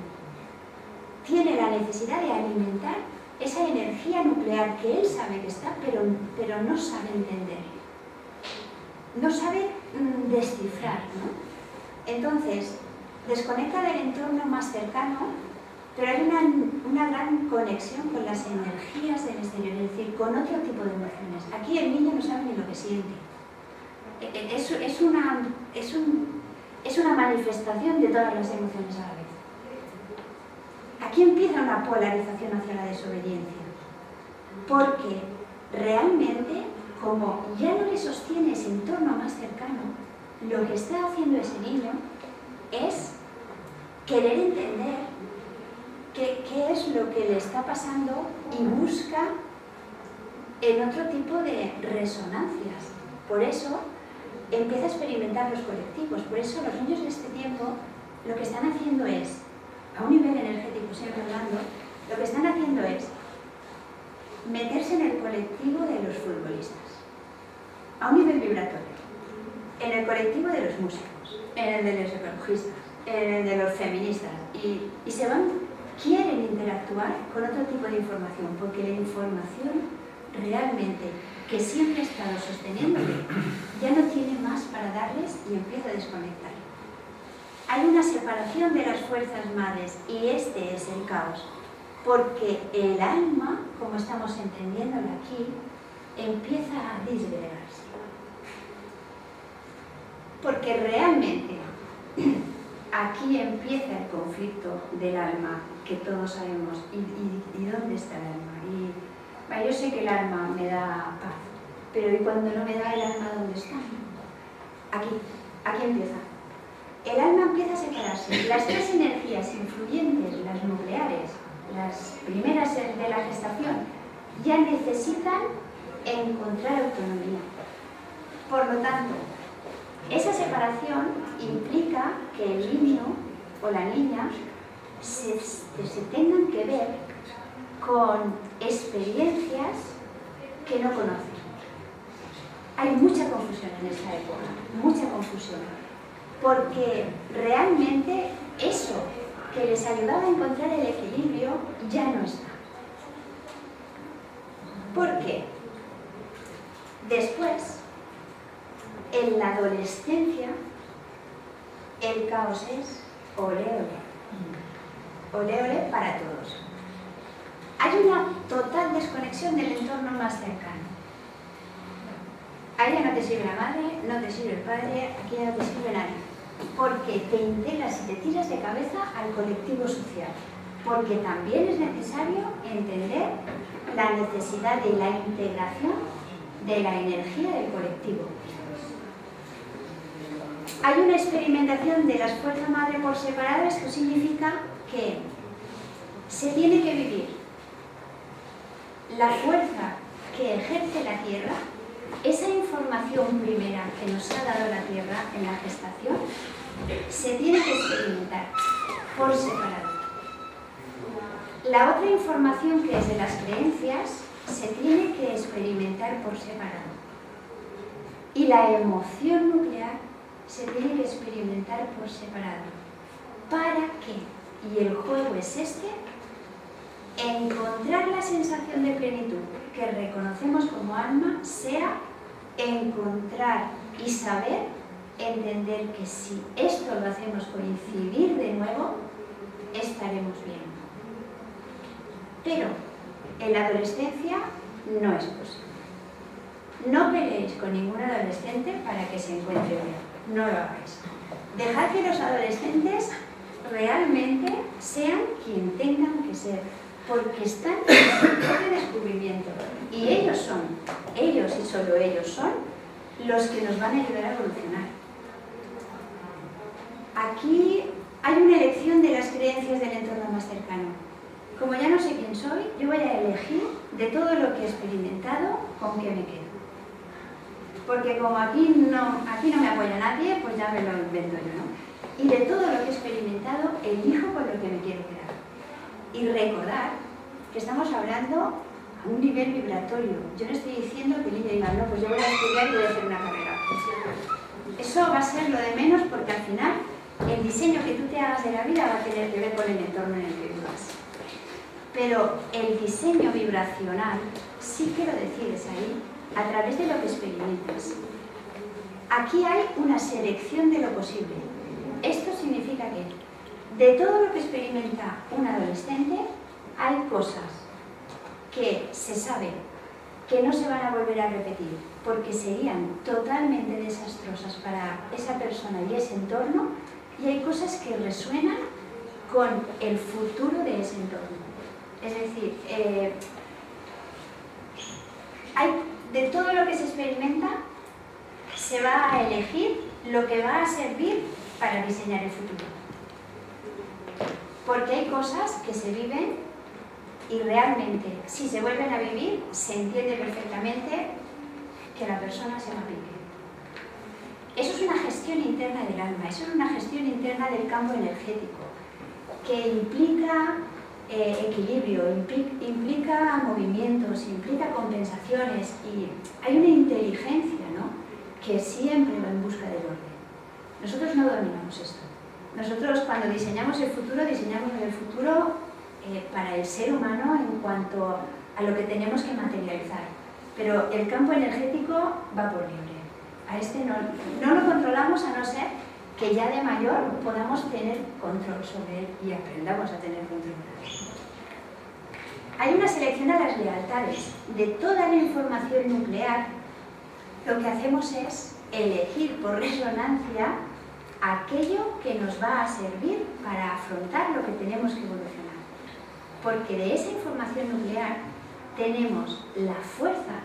Tiene la necesidad de alimentar esa energía nuclear que él sabe que está, pero no sabe entender. No sabe descifrar, ¿no? Entonces, desconecta del entorno más cercano, pero hay una gran conexión con las energías del exterior, es decir, con otro tipo de emociones. Aquí el niño no sabe ni lo que siente. Es una manifestación de todas las emociones a la vez. Aquí empieza una polarización hacia la desobediencia, porque realmente, como ya no le sostiene ese entorno más cercano, lo que está haciendo ese niño es querer entender qué es lo que le está pasando y busca en otro tipo de resonancias. Por eso empieza a experimentar los colectivos. Por eso los niños de este tiempo lo que están haciendo es, a un nivel energético siempre hablando, lo que están haciendo es meterse en el colectivo de los futbolistas, a un nivel vibratorio, en el colectivo de los músicos, en el de los ecologistas, en el de los feministas, y quieren interactuar con otro tipo de información, porque la información realmente que siempre ha estado sosteniéndole ya no tiene más para darles y empieza a desconectar. Hay una separación de las fuerzas madres y este es el caos, porque el alma, como estamos entendiéndolo aquí, empieza a disgregarse. Porque realmente aquí empieza el conflicto del alma, que todos sabemos, y dónde está el alma. Yo sé que el alma me da paz, pero ¿y cuando no me da el alma, dónde está? Aquí empieza. El alma empieza a separarse. Las tres energías influyentes, las nucleares, las primeras de la gestación, ya necesitan encontrar autonomía. Por lo tanto, esa separación implica que el niño o la niña se tengan que ver con experiencias que no conocen. hay mucha confusión en esta época, mucha confusión, porque realmente eso que les ayudaba a encontrar el equilibrio ya no está. ¿Por qué? Después, en la adolescencia, el caos es ole ole. Ole ole para todos. Hay una total desconexión del entorno más cercano. A ella no te sirve la madre, no te sirve el padre, aquí ya no te sirve nadie. Porque te integras y te tiras de cabeza al colectivo social. Porque también es necesario entender la necesidad de la integración de la energía del colectivo. Hay una experimentación de las fuerzas madre por separado. Esto significa que se tiene que vivir la fuerza que ejerce la Tierra, esa información primera que nos ha dado la Tierra en la gestación, se tiene que experimentar por separado. La otra información, que es de las creencias, se tiene que experimentar por separado. Y la emoción nuclear se tiene que experimentar por separado. ¿Para qué? Y el juego es este: encontrar la sensación de plenitud que reconocemos como alma, sea encontrar y saber entender que si esto lo hacemos coincidir de nuevo, estaremos bien. Pero en la adolescencia no es posible. No peleéis con ningún adolescente para que se encuentre bien. No lo hagáis. Dejad que los adolescentes realmente sean quien tengan que ser, porque están en su propio descubrimiento. Y ellos y solo ellos son los que nos van a ayudar a evolucionar. Aquí hay una elección de las creencias del entorno más cercano. Como ya no sé quién soy, yo voy a elegir de todo lo que he experimentado con qué me quedo. Porque como aquí no me apoya nadie, pues ya me lo invento yo, ¿no? Y de todo lo que he experimentado, elijo con lo que me quiero quedar. Y recordar que estamos hablando a un nivel vibratorio. Yo no estoy diciendo que el niño diga, no, pues yo voy a estudiar y voy a hacer una carrera. Eso va a ser lo de menos, porque al final el diseño que tú te hagas de la vida va a tener que ver con el entorno en el que vivas. Pero el diseño vibracional sí que lo decides ahí, a través de lo que experimentas. Aquí hay una selección de lo posible. Esto significa que de todo lo que experimenta un adolescente, hay cosas que se sabe que no se van a volver a repetir, porque serían totalmente desastrosas para esa persona y ese entorno, y hay cosas que resuenan con el futuro de ese entorno. Es decir, de todo lo que se experimenta, se va a elegir lo que va a servir para diseñar el futuro. Porque hay cosas que se viven y realmente, si se vuelven a vivir, se entiende perfectamente que la persona se va a vivir. Eso es una gestión interna del alma, eso es una gestión interna del campo energético, que implica equilibrio, implica movimientos, implica compensaciones, y hay una inteligencia, ¿no?, que siempre va en busca del orden. Nosotros no dominamos esto. Nosotros, cuando diseñamos el futuro para el ser humano en cuanto a lo que tenemos que materializar. Pero el campo energético va por libre. A este no lo controlamos, a no ser que ya de mayor podamos tener control sobre él y aprendamos a tener control. Hay una selección a las lealtades. De toda la información nuclear, lo que hacemos es elegir por resonancia aquello que nos va a servir para afrontar lo que tenemos que evolucionar. Porque de esa información nuclear tenemos la fuerza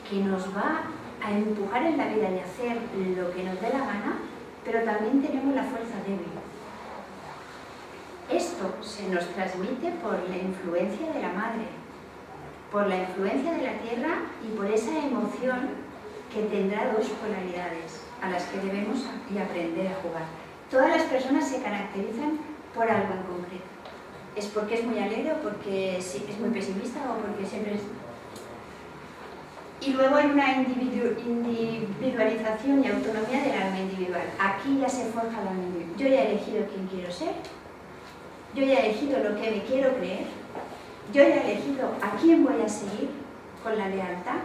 que nos va a empujar en la vida y hacer lo que nos dé la gana, pero también tenemos la fuerza débil. Esto se nos transmite por la influencia de la madre, por la influencia de la tierra y por esa emoción que tendrá dos polaridades a las que debemos aprender a jugar. Todas las personas se caracterizan por algo en concreto. ¿Es porque es muy alegre o porque es muy pesimista o porque siempre es...? Y luego en una individualización y autonomía del alma individual. Aquí ya se forja el alma individual. Yo ya he elegido quién quiero ser, yo ya he elegido lo que me quiero creer, yo ya he elegido a quién voy a seguir con la lealtad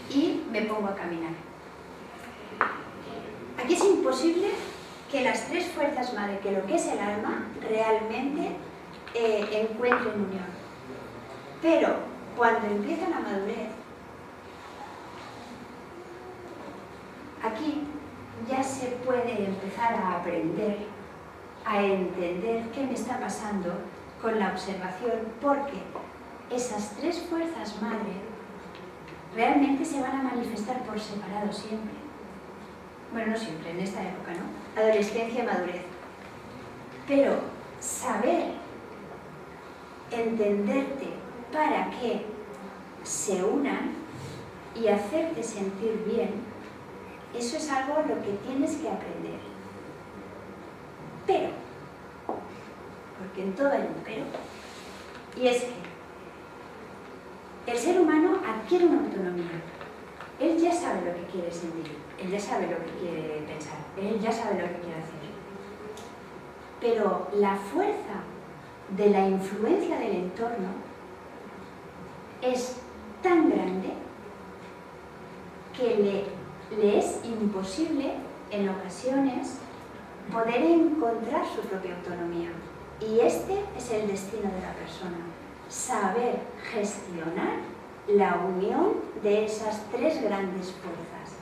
y me pongo a caminar. Aquí es imposible que las tres fuerzas madre, que lo que es el alma, realmente encuentren unión. Pero cuando empieza la madurez, aquí ya se puede empezar a aprender, a entender qué me está pasando con la observación, porque esas tres fuerzas madre realmente se van a manifestar por separado siempre. Bueno, no siempre, en esta época, ¿no? Adolescencia y madurez. Pero saber entenderte para que se unan y hacerte sentir bien, eso es algo lo que tienes que aprender. Pero, porque en todo hay un pero, y es que el ser humano adquiere una autonomía. Él ya sabe lo que quiere sentir, él ya sabe lo que quiere pensar, él ya sabe lo que quiere hacer. Pero la fuerza de la influencia del entorno es tan grande que le es imposible en ocasiones poder encontrar su propia autonomía. Y este es el destino de la persona, saber gestionar la unión de esas tres grandes fuerzas,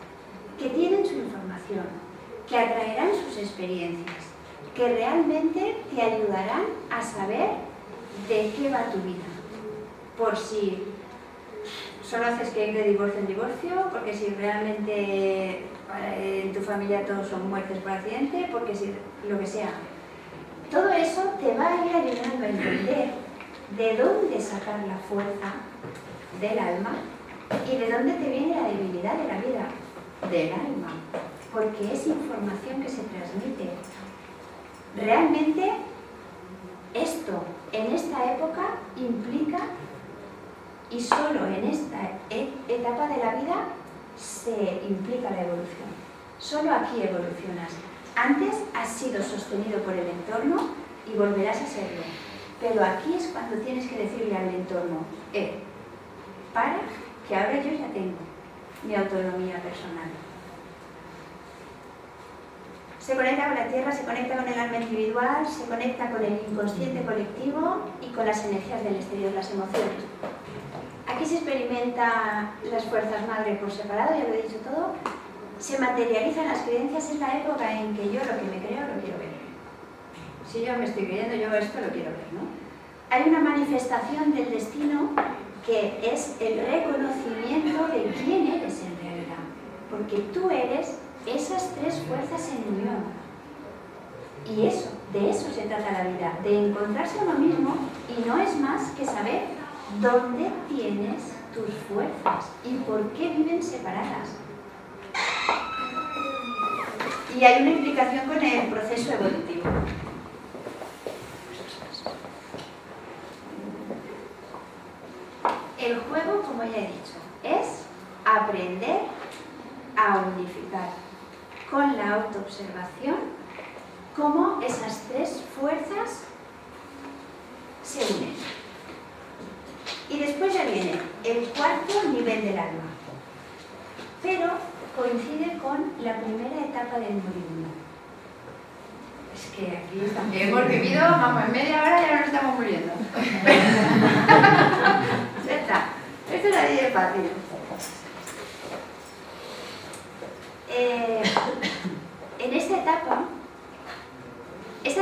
que tienen su información, que atraerán sus experiencias, que realmente te ayudarán a saber de qué va tu vida. Por si solo haces que ir de divorcio en divorcio, porque si realmente en tu familia todos son muertes por accidente, porque si lo que sea. Todo eso te va a ir ayudando a entender de dónde sacar la fuerza del alma y de dónde te viene la debilidad de la vida del alma, porque es información que se transmite. Realmente esto en esta época implica, y solo en esta etapa de la vida se implica la evolución. Solo aquí evolucionas. Antes has sido sostenido por el entorno y volverás a serlo. Pero aquí es cuando tienes que decirle al entorno, para, que ahora yo ya tengo mi autonomía personal. Se conecta con la tierra, se conecta con el alma individual, se conecta con el inconsciente colectivo y con las energías del exterior, las emociones. Aquí se experimentan las fuerzas madre por separado, ya lo he dicho todo. Se materializan las creencias, es la época en que yo lo que me creo lo quiero ver. Si yo me estoy creyendo, yo esto lo quiero ver, ¿no? Hay una manifestación del destino que es el reconocimiento de quién eres en realidad. Porque tú eres esas tres fuerzas en unión. Y eso, de eso se trata la vida, de encontrarse a uno mismo, y no es más que saber dónde tienes tus fuerzas y por qué viven separadas. Y hay una implicación con el proceso evolutivo. El juego, como ya he dicho, es aprender a unificar con la autoobservación cómo esas tres fuerzas se unen. Y después ya viene el cuarto nivel del alma, pero coincide con la primera etapa del moribundo. Es que aquí también hemos vivido, vamos, en media hora ya nos estamos muriendo. Ya está, esto es así de fácil. En esta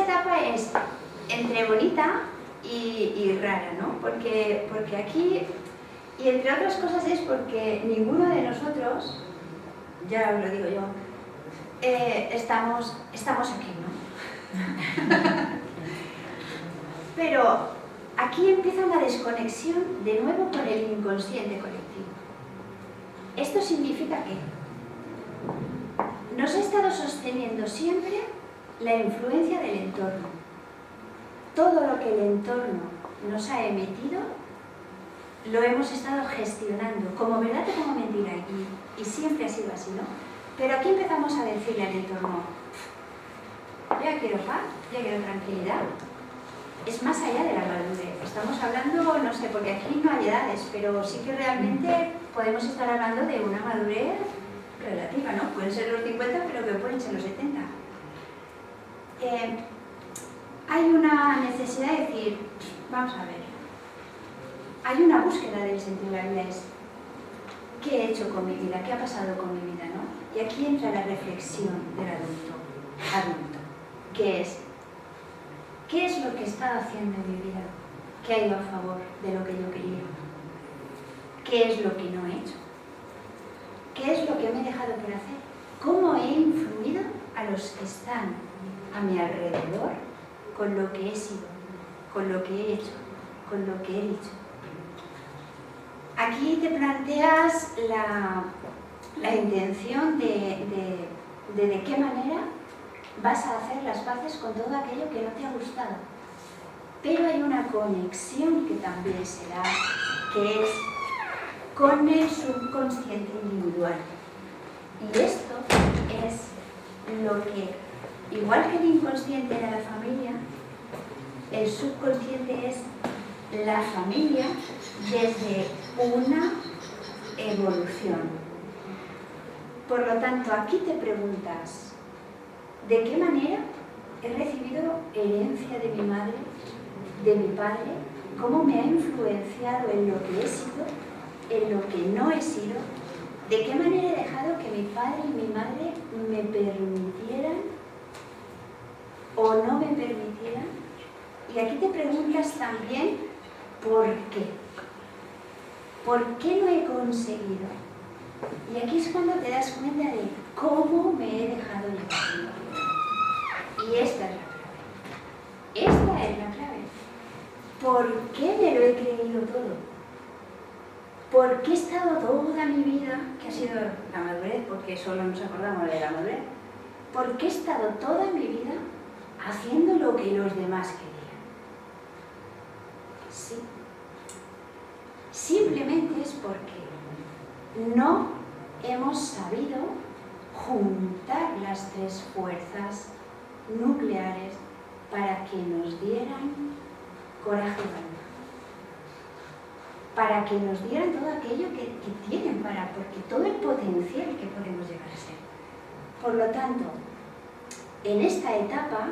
etapa es entre bonita y rara, ¿no? Porque aquí, y entre otras cosas es porque ninguno de nosotros, ya os lo digo yo, estamos aquí, ¿no? Pero aquí empieza una desconexión de nuevo con el inconsciente colectivo. Esto significa que nos ha estado sosteniendo siempre la influencia del entorno. Todo lo que el entorno nos ha emitido lo hemos estado gestionando, como verdad o como mentira. siempre ha sido así, ¿no? Pero aquí empezamos a decirle al entorno, ya quiero paz, ya quiero tranquilidad. Es más allá de la madurez. Estamos hablando, no sé, porque aquí no hay edades, pero sí que realmente podemos estar hablando de una madurez relativa, ¿no? Pueden ser los 50, pero que pueden ser los 70. Hay una necesidad de decir, vamos a ver, hay una búsqueda del sentido de la vida, es ¿qué he hecho con mi vida? ¿Qué ha pasado con mi vida? ¿No? Y aquí entra la reflexión del adulto, que es ¿qué es lo que he estado haciendo en mi vida que ha ido a favor de lo que yo quería? ¿Qué es lo que no he hecho? ¿Qué es lo que me he dejado por hacer? ¿Cómo he influido a los que están a mi alrededor con lo que he sido, con lo que he hecho, con lo que he dicho? Aquí te planteas la intención de qué manera vas a hacer las paces con todo aquello que no te ha gustado. Pero hay una conexión que también se da, que es con el subconsciente individual. Y esto es lo que, igual que el inconsciente era la familia, el subconsciente es la familia desde una evolución. Por lo tanto, aquí te preguntas, ¿de qué manera he recibido herencia de mi madre, de mi padre? ¿Cómo me ha influenciado en lo que he sido, en lo que no he sido? ¿De qué manera he dejado que mi padre y mi madre me permitieran o no me permitieran? Y aquí te preguntas también, ¿por qué? ¿Por qué no he conseguido? Y aquí es cuando te das cuenta de cómo me he dejado llevar. Y esta es la clave. Esta es la clave. ¿Por qué me lo he creído todo? ¿Por qué he estado toda mi vida, que ha sido la madurez, porque solo nos acordamos de la madurez, por qué he estado toda mi vida haciendo lo que los demás querían? Sí. Simplemente es porque no hemos sabido juntar las tres fuerzas nucleares para que nos dieran coraje y valor, para que nos dieran todo aquello que tienen porque todo el potencial que podemos llegar a ser. Por lo tanto, en esta etapa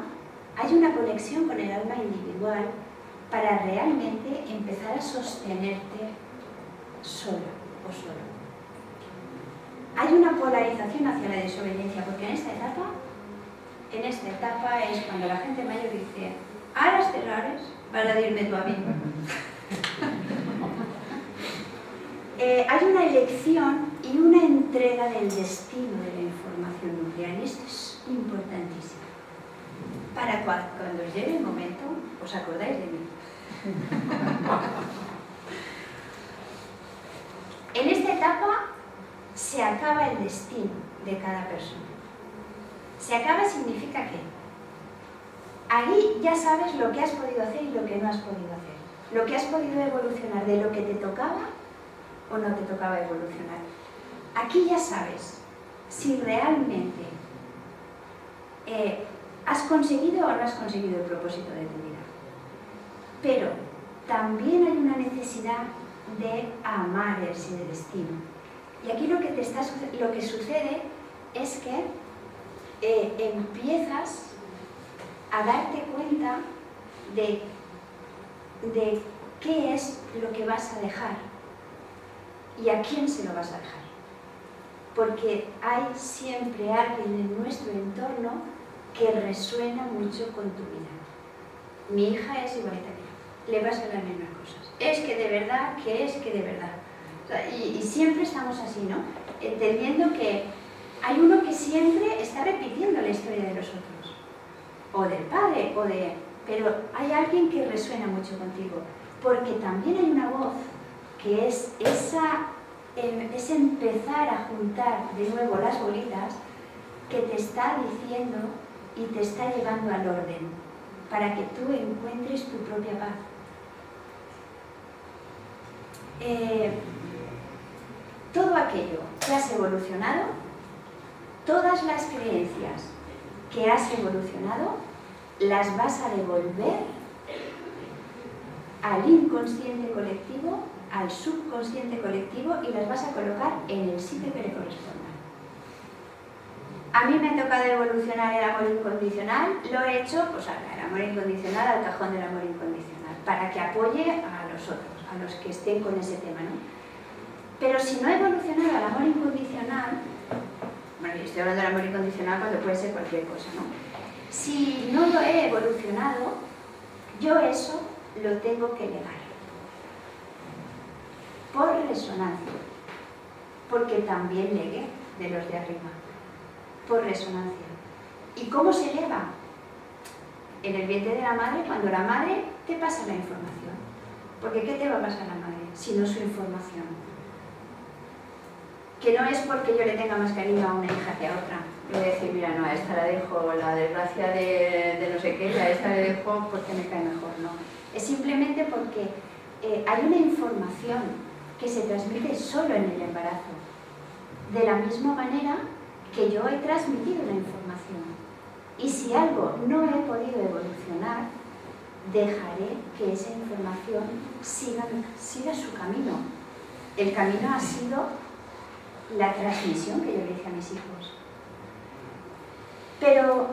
hay una conexión con el alma individual para realmente empezar a sostenerte sola o solo. Hay una polarización hacia la desobediencia, porque en esta etapa es cuando la gente mayor dice, ahora te rares para dirme tú a mí. Hay una elección y una entrega del destino de la información nuclear, y esto es importantísimo. Para cuando os llegue el momento, os acordáis de mí. En esta etapa se acaba el destino de cada persona. Se acaba significa que ahí ya sabes lo que has podido hacer y lo que no has podido hacer. Lo que has podido evolucionar de lo que te tocaba o no te tocaba evolucionar. Aquí ya sabes si realmente has conseguido o no has conseguido el propósito de tu vida. Pero también hay una necesidad de amar ese destino. Y aquí lo que sucede es que empiezas a darte cuenta de qué es lo que vas a dejar y a quién se lo vas a dejar. Porque hay siempre alguien en nuestro entorno que resuena mucho con tu vida. Mi hija es igualita que yo, le pasan las mismas cosas. Es que de verdad, O sea, y siempre estamos así, ¿no? Entendiendo que hay uno que siempre está repitiendo la historia de los otros. O del padre, pero hay alguien que resuena mucho contigo. Porque también hay una voz que es empezar a juntar de nuevo las bolitas que te está diciendo y te está llevando al orden para que tú encuentres tu propia paz. todo aquello que has evolucionado, todas las creencias que has evolucionado, las vas a devolver al inconsciente colectivo, al subconsciente colectivo, y las vas a colocar en el sitio que le corresponda. A mí me ha tocado evolucionar el amor incondicional, lo he hecho, pues el amor incondicional al cajón del amor incondicional, para que apoye a los otros, a los que estén con ese tema, ¿no? Pero si no he evolucionado al amor incondicional, bueno, yo estoy hablando del amor incondicional cuando puede ser cualquier cosa, ¿no? Si no lo he evolucionado, yo eso lo tengo que negar. Por resonancia. Porque también negué de los de arriba. Por resonancia. ¿Y cómo se eleva? En el vientre de la madre, cuando la madre te pasa la información. Porque ¿qué te va a pasar a la madre si no su información? Que no es porque yo le tenga más cariño a una hija que a otra. Voy a decir, mira, no, a esta la dejo, la desgracia de no sé qué, a esta le dejo porque me cae mejor, no. Es simplemente porque hay una información que se transmite solo en el embarazo. De la misma manera que yo he transmitido la información. Y si algo no he podido evolucionar, dejaré que esa información siga su camino. El camino ha sido la transmisión que yo le hice a mis hijos. Pero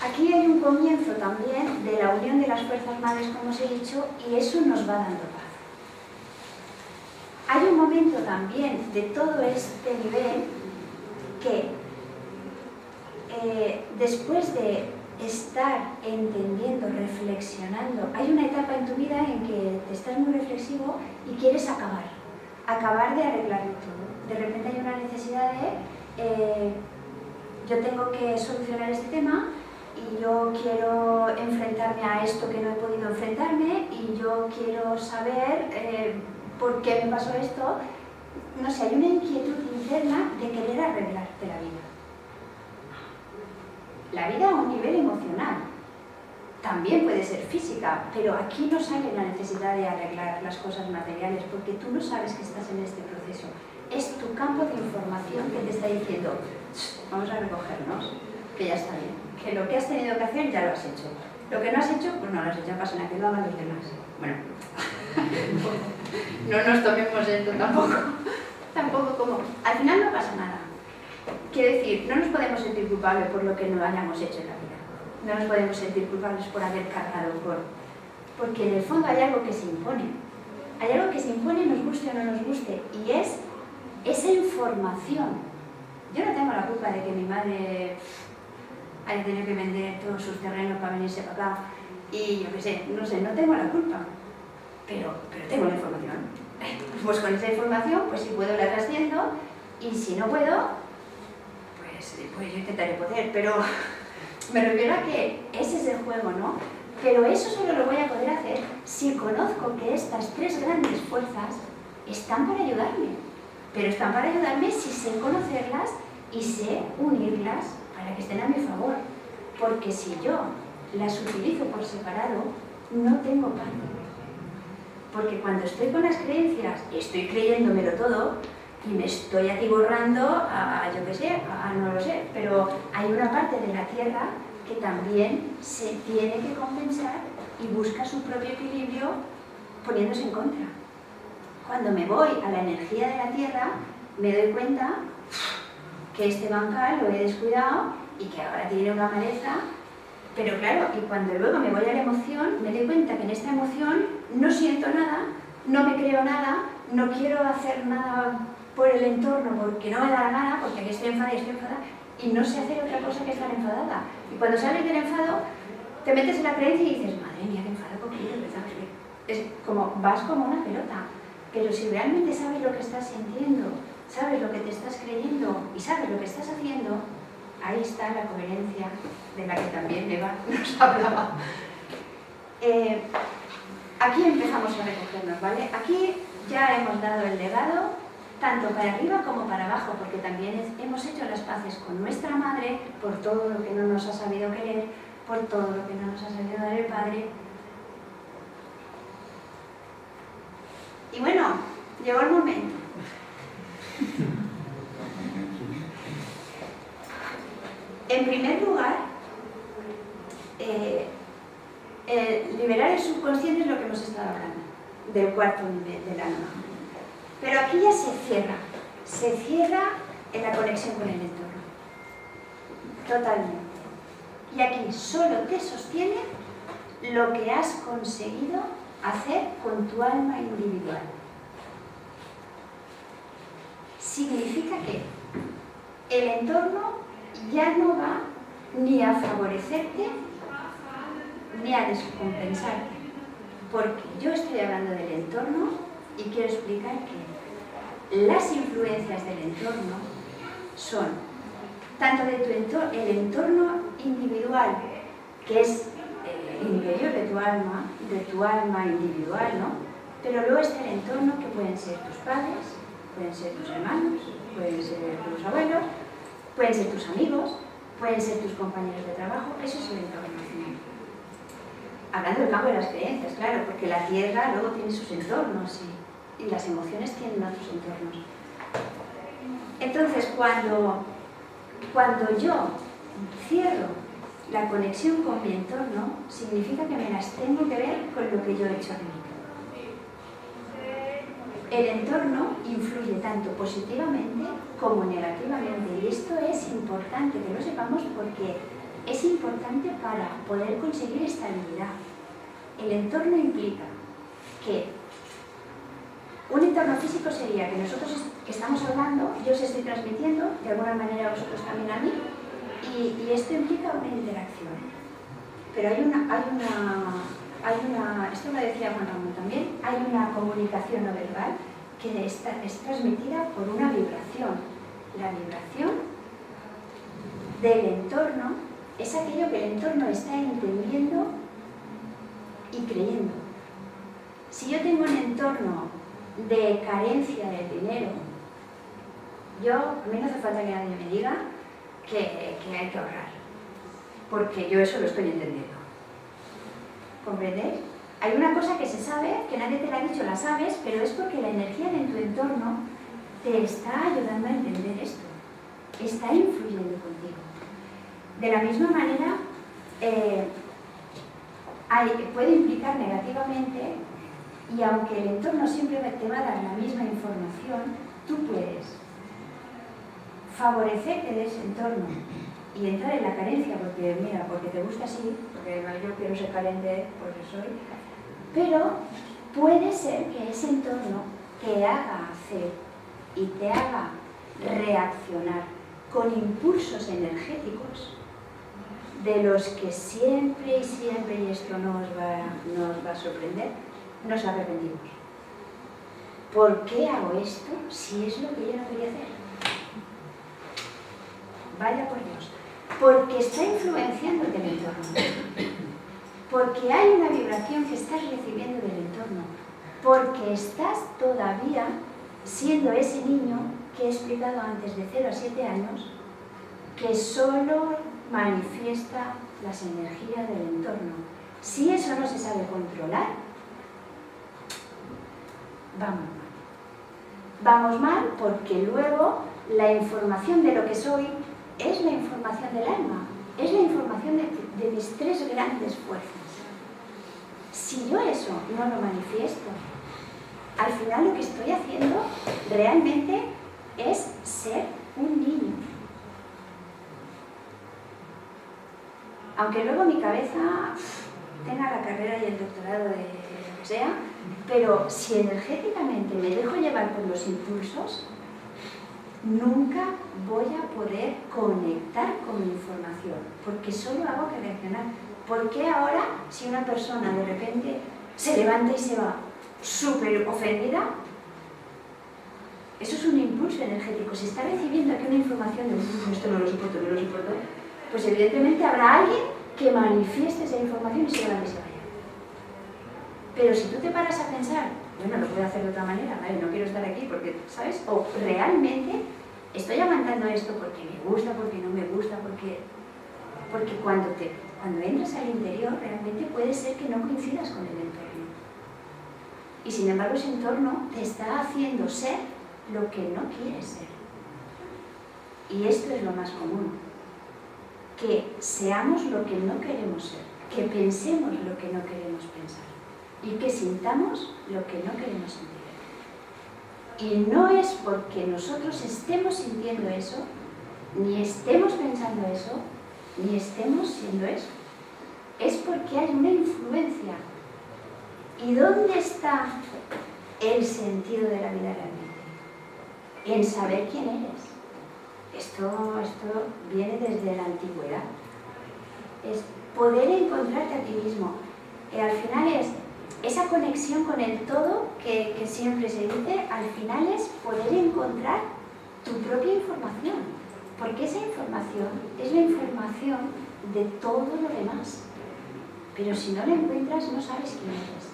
aquí hay un comienzo también de la unión de las fuerzas madres, como os he dicho, y eso nos va dando paz. Hay un momento también de todo este nivel que después de estar entendiendo, reflexionando, hay una etapa en tu vida en que te estás muy reflexivo y quieres acabar de arreglarlo todo. De repente hay una necesidad de yo tengo que solucionar este tema y yo quiero enfrentarme a esto que no he podido enfrentarme y yo quiero saber por qué me pasó esto. No sé, hay una inquietud interna de querer arreglarte la vida. La vida a un nivel emocional. También puede ser física, pero aquí no sale la necesidad de arreglar las cosas materiales porque tú no sabes que estás en este proceso. Es tu campo de información que te está diciendo, vamos a recogernos, que ya está bien, que lo que has tenido que hacer ya lo has hecho. Lo que no has hecho, pues no lo has hecho, pasa nada, que lo hagan los demás. Bueno, no nos tomemos esto tampoco como, al final no pasa nada. Quiero decir, no nos podemos sentir culpables por lo que no hayamos hecho en la vida. No nos podemos sentir culpables por haber cargado porque en el fondo hay algo que se impone. Hay algo que se impone, nos guste o no nos guste, y es esa información. Yo no tengo la culpa de que mi madre haya tenido que vender todos sus terrenos para venirse para acá, y yo qué sé, no tengo la culpa, pero tengo la información. Pues con esa información, pues si puedo la trasciendo, y si no puedo, pues yo intentaré poder, pero me refiero a que ese es el juego, ¿no? Pero eso solo lo voy a poder hacer si conozco que estas tres grandes fuerzas están para ayudarme. Pero están para ayudarme si sé conocerlas y sé unirlas para que estén a mi favor. Porque si yo las utilizo por separado, no tengo paz. Porque cuando estoy con las creencias, estoy creyéndomelo todo y me estoy atiborrando a yo qué sé, no lo sé, pero hay una parte de la Tierra que también se tiene que compensar y busca su propio equilibrio poniéndose en contra. Cuando me voy a la energía de la Tierra, me doy cuenta que este bancal lo he descuidado y que ahora tiene una maleza, pero claro, y cuando luego me voy a la emoción, me doy cuenta que en esta emoción no siento nada, no me creo nada, no quiero hacer nada por el entorno porque no me da la gana, porque aquí estoy enfadada y no sé hacer otra cosa que estar enfadada. Y cuando sales del enfado, te metes en la creencia y dices, madre mía, qué enfado conmigo, ¿verdad? Es como, vas como una pelota. Pero si realmente sabes lo que estás sintiendo, sabes lo que te estás creyendo y sabes lo que estás haciendo, ahí está la coherencia de la que también Eva nos hablaba. Aquí empezamos a recogernos, ¿vale? Aquí ya hemos dado el legado, tanto para arriba como para abajo, porque también hemos hecho las paces con nuestra madre por todo lo que no nos ha sabido querer, por todo lo que no nos ha sabido dar el padre. Y bueno, llegó el momento. En primer lugar, liberar el subconsciente es lo que hemos estado hablando, del cuarto nivel del alma. Pero aquí ya se cierra en la conexión con el entorno, totalmente. Y aquí solo te sostiene lo que has conseguido hacer con tu alma individual. Significa que el entorno ya no va ni a favorecerte ni a descompensarte, porque yo estoy hablando del entorno y quiero explicar que las influencias del entorno son tanto de el entorno individual, que es el interior de tu alma individual, ¿no? Pero luego está el entorno, que pueden ser tus padres, pueden ser tus hermanos, pueden ser tus abuelos, pueden ser tus amigos, pueden ser tus compañeros de trabajo. Eso es el entorno. Hablando del campo de las creencias, claro, porque la Tierra luego tiene sus entornos y las emociones tienen otros entornos. Entonces, cuando yo cierro la conexión con mi entorno, significa que me las tengo que ver con lo que yo he hecho de mí. El entorno influye tanto positivamente como negativamente, y esto es importante que lo sepamos porque es importante para poder conseguir estabilidad. El entorno implica que un entorno físico sería que nosotros estamos hablando, yo os estoy transmitiendo, de alguna manera vosotros también a mí, y esto implica una interacción. Pero hay una, esto lo decía Juan Ramón también, hay una comunicación no verbal que es transmitida por una vibración. La vibración del entorno es aquello que el entorno está entendiendo y creyendo. Si yo tengo un entorno de carencia de dinero, a mí no hace falta que nadie me diga que hay que ahorrar, porque yo eso lo estoy entendiendo. ¿Comprendéis? Hay una cosa que se sabe, que nadie te la ha dicho, la sabes, pero es porque la energía de tu entorno te está ayudando a entender esto, está influyendo contigo. De la misma manera, puede implicar negativamente, y aunque el entorno siempre te va a dar la misma información, tú puedes favorecerte de ese entorno y entrar en la carencia, porque mira, porque te gusta así, porque yo quiero ser carente, pues yo soy, pero puede ser que ese entorno te haga hacer y te haga reaccionar con impulsos energéticos de los que siempre, y esto nos va a sorprender, nos arrepentimos. ¿Por qué hago esto si es lo que yo no quería hacer? Vaya por Dios. Porque está influenciándote el entorno. Porque hay una vibración que estás recibiendo del entorno. Porque estás todavía siendo ese niño que he explicado antes, de 0 a 7 años, que solo manifiesta las energías del entorno. Si eso no se sabe controlar, vamos mal. Vamos mal porque luego la información de lo que soy es la información del alma, es la información de mis 3 grandes fuerzas. Si yo eso no lo manifiesto, al final lo que estoy haciendo realmente es ser un niño. Aunque luego mi cabeza tenga la carrera y el doctorado de lo que sea, pero si energéticamente me dejo llevar por los impulsos, nunca voy a poder conectar con mi información, porque solo hago que reaccionar. ¿Por qué ahora, si una persona de repente se levanta y se va súper ofendida? Eso es un impulso energético. Si está recibiendo aquí una información de esto no lo soporto, pues evidentemente habrá alguien que manifieste esa información y seguramente se vaya. Pero si tú te paras a pensar, bueno, lo puedo hacer de otra manera, ¿vale? No quiero estar aquí porque, ¿sabes? O realmente estoy aguantando esto porque me gusta, porque no me gusta, porque cuando entras al interior realmente puede ser que no coincidas con el entorno. Y sin embargo ese entorno te está haciendo ser lo que no quieres ser. Y esto es lo más común. que seamos lo que no queremos ser, que pensemos lo que no queremos pensar y que sintamos lo que no queremos sentir. Y no es porque nosotros estemos sintiendo eso, ni estemos pensando eso, ni estemos siendo eso. Es porque hay una influencia. ¿Y dónde está el sentido de la vida realmente? En saber quién eres. Esto viene desde la antigüedad. Es poder encontrarte a ti mismo. Al final es esa conexión con el todo que siempre se dice, al final es poder encontrar tu propia información. Porque esa información es la información de todo lo demás. Pero si no la encuentras, no sabes quién eres.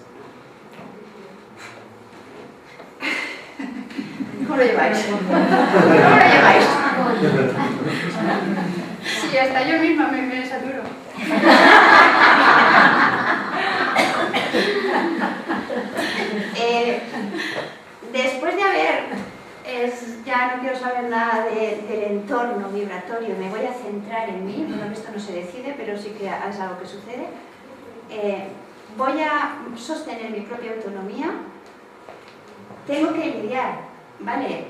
¿Cómo lo lleváis? ¿Cómo lo lleváis? Sí, hasta yo misma me saturo. Después de haber, ya no quiero saber nada del entorno vibratorio, me voy a centrar en mí, bueno, esto no se decide, pero sí que es algo que sucede. Voy a sostener mi propia autonomía, tengo que lidiar, ¿vale?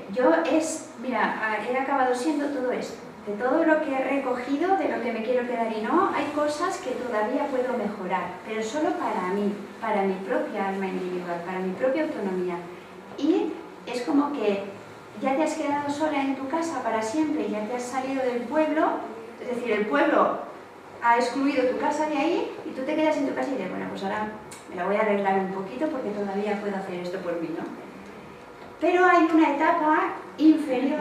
Mira, he acabado siendo todo esto, de todo lo que he recogido, de lo que me quiero quedar y no, hay cosas que todavía puedo mejorar, pero solo para mí, para mi propia alma individual, para mi propia autonomía. Y es como que ya te has quedado sola en tu casa para siempre, ya te has salido del pueblo, es decir, el pueblo ha excluido tu casa de ahí y tú te quedas en tu casa y dices, bueno, pues ahora me la voy a arreglar un poquito porque todavía puedo hacer esto por mí, ¿no? Pero hay una etapa inferior,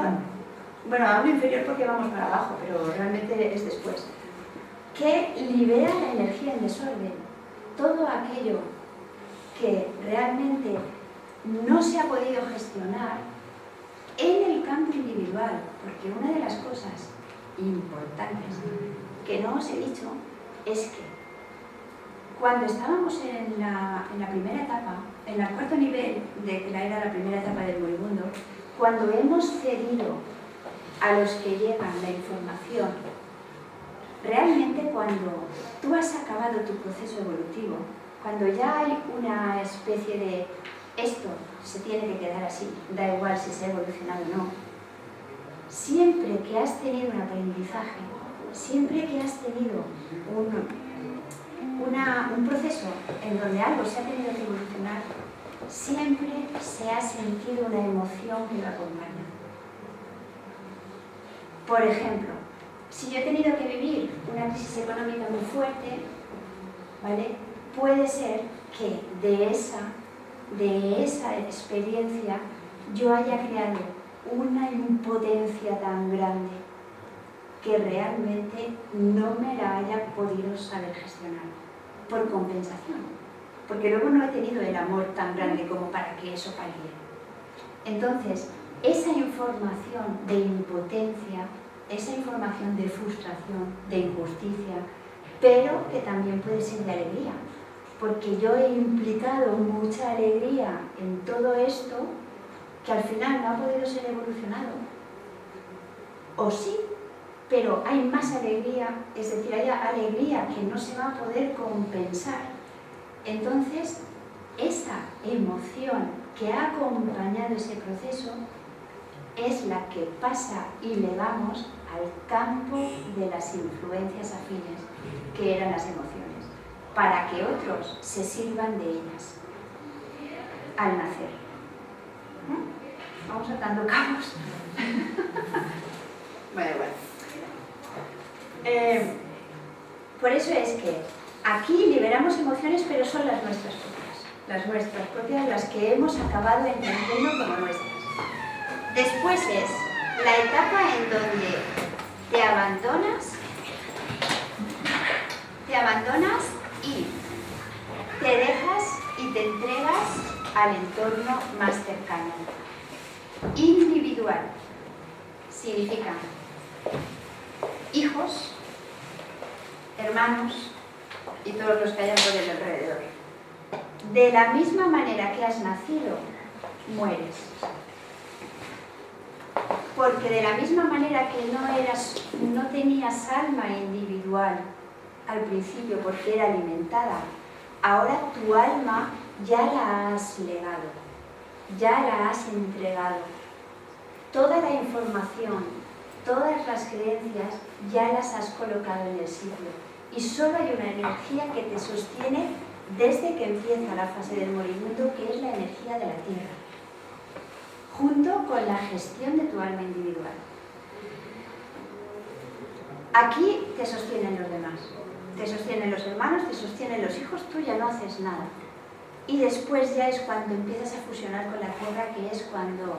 bueno, hablo inferior porque vamos para abajo, pero realmente es después, que libera la energía en desorden. Todo aquello que realmente no se ha podido gestionar en el campo individual, porque una de las cosas importantes que no os he dicho es que cuando estábamos en la primera etapa, en el cuarto nivel de que era la primera etapa del moribundo, cuando hemos cedido a los que llevan la información, realmente cuando tú has acabado tu proceso evolutivo, cuando ya hay una especie de esto se tiene que quedar así, da igual si se ha evolucionado o no, siempre que has tenido un aprendizaje, siempre que has tenido un proceso en donde algo se ha tenido que evolucionar, siempre se ha sentido una emoción que lo acompaña. Por ejemplo, si yo he tenido que vivir una crisis económica muy fuerte, ¿vale? Puede ser que de esa experiencia yo haya creado una impotencia tan grande que realmente no me la haya podido saber gestionar por compensación, porque luego no he tenido el amor tan grande como para que eso paliere. Entonces, esa información de impotencia, esa información de frustración, de injusticia, pero que también puede ser de alegría, porque yo he implicado mucha alegría en todo esto que al final no ha podido ser evolucionado. O sí, pero hay más alegría, es decir, hay alegría que no se va a poder compensar. Entonces, esa emoción que ha acompañado ese proceso es la que pasa y le damos al campo de las influencias afines, que eran las emociones, para que otros se sirvan de ellas al nacer. Vamos atando cabos. Bueno. Por eso es que aquí liberamos emociones, pero son las nuestras propias, las que hemos acabado entendiendo como nuestras. Después es la etapa en donde te abandonas y te dejas y te entregas al entorno más cercano. Individual significa hijos, hermanos y todos los que hayan por el alrededor. De la misma manera que has nacido, mueres. Porque de la misma manera que no tenías alma individual al principio porque era alimentada, ahora tu alma ya la has legado, ya la has entregado. Toda la información, todas las creencias ya las has colocado en el sitio. Y solo hay una energía que te sostiene desde que empieza la fase del moribundo, que es la energía de la tierra, junto con la gestión de tu alma individual. Aquí te sostienen los demás, te sostienen los hermanos, te sostienen los hijos, tú ya no haces nada. Y después ya es cuando empiezas a fusionar con la tierra, que es cuando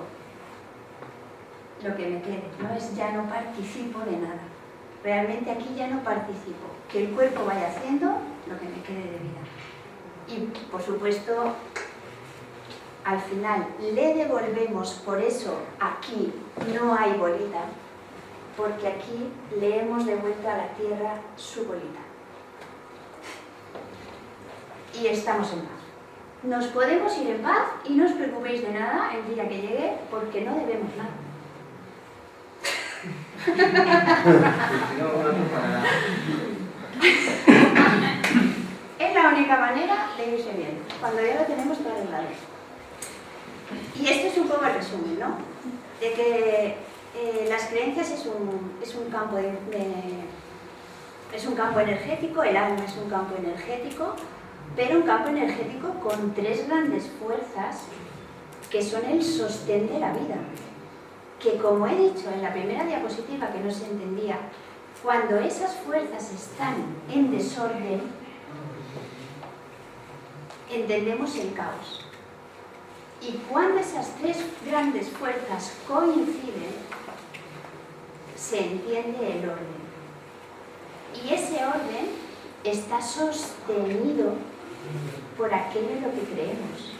lo que me quede, ¿no? Es ya no participo de nada. Realmente aquí ya no participo. Que el cuerpo vaya haciendo lo que me quede de vida. Y por supuesto, al final le devolvemos, por eso aquí no hay bolita, porque aquí le hemos devuelto a la tierra su bolita. Y estamos en paz. Nos podemos ir en paz y no os preocupéis de nada el día que llegue, porque no debemos nada. Es la única manera de irse bien, cuando ya lo tenemos todo arreglado. Y esto es un poco el resumen, ¿no? De que las creencias es un campo es un campo energético, el alma es un campo energético, pero un campo energético con tres grandes fuerzas que son el sostén de la vida. Que, como he dicho en la primera diapositiva que no se entendía, cuando esas fuerzas están en desorden, entendemos el caos. Y cuando esas tres grandes fuerzas coinciden, se entiende el orden. Y ese orden está sostenido por aquello en lo que creemos.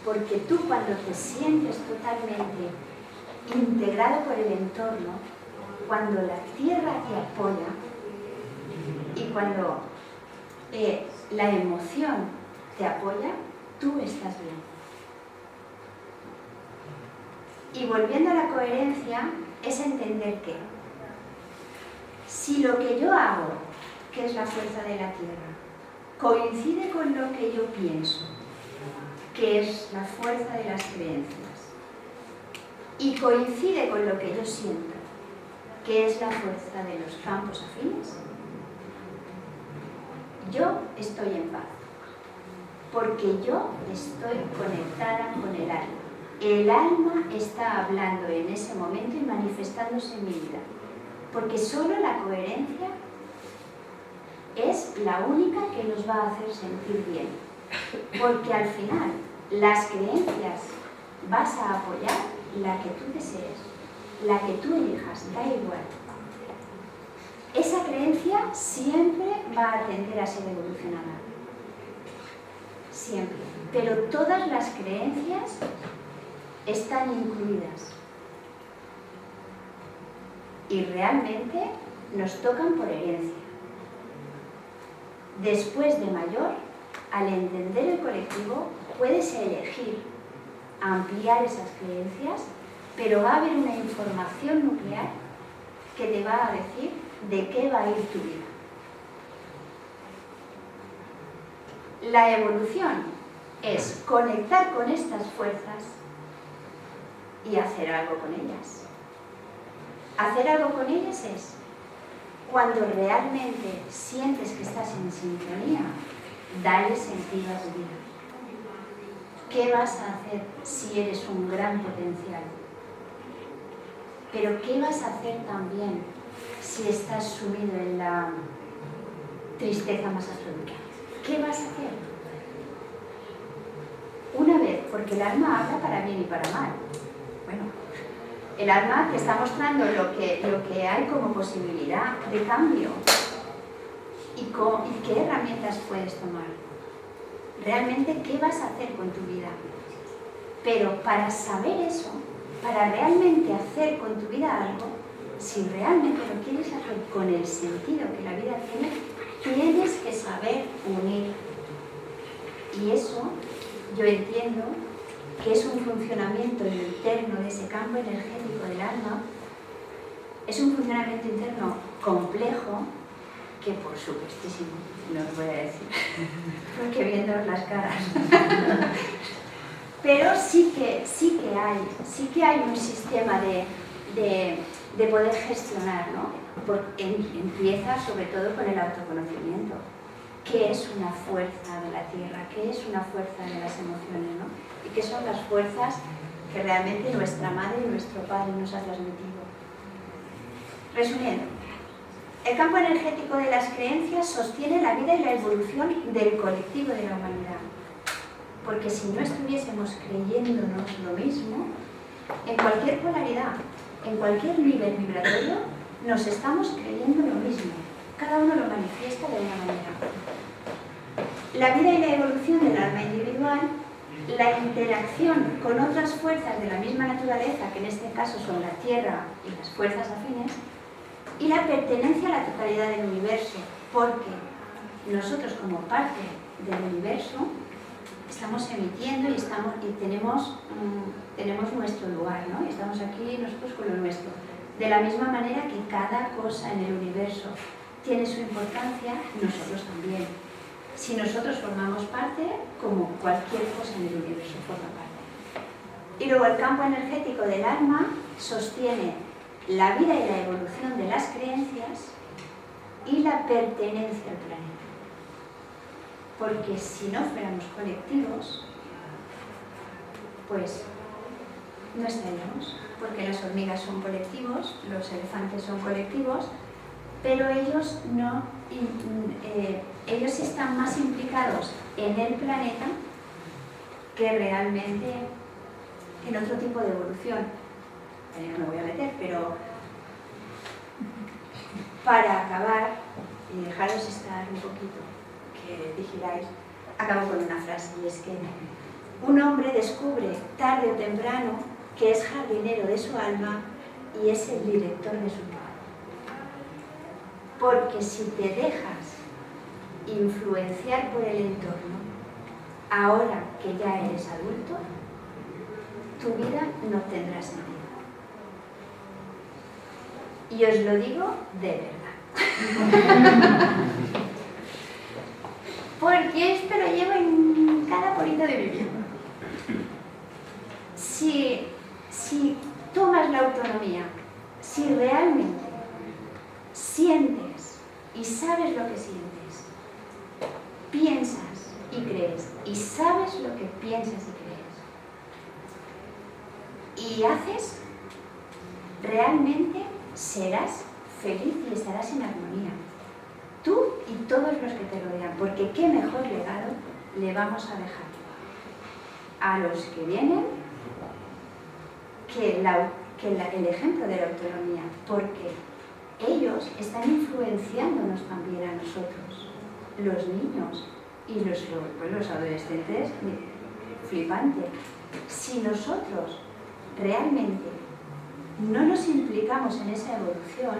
Porque tú, cuando te sientes totalmente integrado por el entorno, cuando la tierra te apoya y cuando la emoción te apoya, tú estás bien. Y volviendo a la coherencia, es entender que si lo que yo hago, que es la fuerza de la tierra, coincide con lo que yo pienso, que es la fuerza de las creencias, y coincide con lo que yo siento, que es la fuerza de los campos afines, yo estoy en paz, porque yo estoy conectada con el alma. El alma está hablando en ese momento y manifestándose en mi vida, porque solo la coherencia es la única que nos va a hacer sentir bien, porque al final las creencias vas a apoyar la que tú desees, la que tú elijas, da igual. Esa creencia siempre va a tender a ser evolucionada, siempre, pero todas las creencias están incluidas y realmente nos tocan por herencia. Después de mayor, al entender el colectivo, puedes elegir ampliar esas creencias, pero va a haber una información nuclear que te va a decir de qué va a ir tu vida. La evolución es conectar con estas fuerzas y hacer algo con ellas. Hacer algo con ellas es cuando realmente sientes que estás en sintonía, darle sentido a tu vida. ¿Qué vas a hacer si eres un gran potencial? Pero ¿qué vas a hacer también si estás sumido en la tristeza más absoluta? ¿Qué vas a hacer? Una vez, porque el alma habla para bien y para mal. Bueno, el alma te está mostrando lo que hay como posibilidad de cambio y qué herramientas puedes tomar. Realmente, ¿qué vas a hacer con tu vida? Pero para saber eso, para realmente hacer con tu vida algo, si realmente lo quieres hacer con el sentido que la vida tiene, tienes que saber unir. Y eso yo entiendo que es un funcionamiento interno de ese campo energético del alma, es un funcionamiento interno complejo que, por supuestísimo, no os voy a decir, porque viéndoos las caras, pero sí que hay un sistema de poder gestionar, ¿no? Empieza sobre todo con el autoconocimiento. ¿Qué es una fuerza de la tierra? ¿Qué es una fuerza de las emociones, ¿no? Y qué son las fuerzas que realmente nuestra madre y nuestro padre nos ha transmitido. Resumiendo, el campo energético de las creencias sostiene la vida y la evolución del colectivo de la humanidad. Porque si no estuviésemos creyéndonos lo mismo, en cualquier polaridad, en cualquier nivel vibratorio, nos estamos creyendo lo mismo. Cada uno lo manifiesta de una manera. La vida y la evolución del alma individual, la interacción con otras fuerzas de la misma naturaleza, que en este caso son la Tierra y las fuerzas afines, y la pertenencia a la totalidad del universo, porque nosotros como parte del universo estamos emitiendo y tenemos nuestro lugar, ¿no? Y estamos aquí nosotros con lo nuestro. De la misma manera que cada cosa en el universo tiene su importancia, nosotros también. Si nosotros formamos parte, como cualquier cosa en el universo forma parte. Y luego el campo energético del alma sostiene la vida y la evolución de las creencias y la pertenencia al planeta. Porque si no fuéramos colectivos, pues no estaríamos. Porque las hormigas son colectivos, los elefantes son colectivos, pero ellos no, ellos están más implicados en el planeta que realmente en otro tipo de evolución. No me voy a meter, pero para acabar y dejaros estar un poquito, que vigiláis, acabo con una frase, y es que un hombre descubre tarde o temprano que es jardinero de su alma y es el director de su vida. Porque si te dejas influenciar por el entorno, ahora que ya eres adulto, tu vida no tendrá sentido. Y os lo digo de verdad. Porque esto lo llevo en cada porito de mi vida. Si tomas la autonomía, si realmente sientes y sabes lo que sientes, piensas y crees, y sabes lo que piensas y crees, y haces, realmente serás feliz y estarás en armonía. Tú y todos los que te rodean, porque qué mejor legado le vamos a dejar a los que vienen que el ejemplo de la autonomía, porque ellos están influenciándonos también a nosotros, los niños y los adolescentes, flipante. Si nosotros realmente no nos implicamos en esa evolución,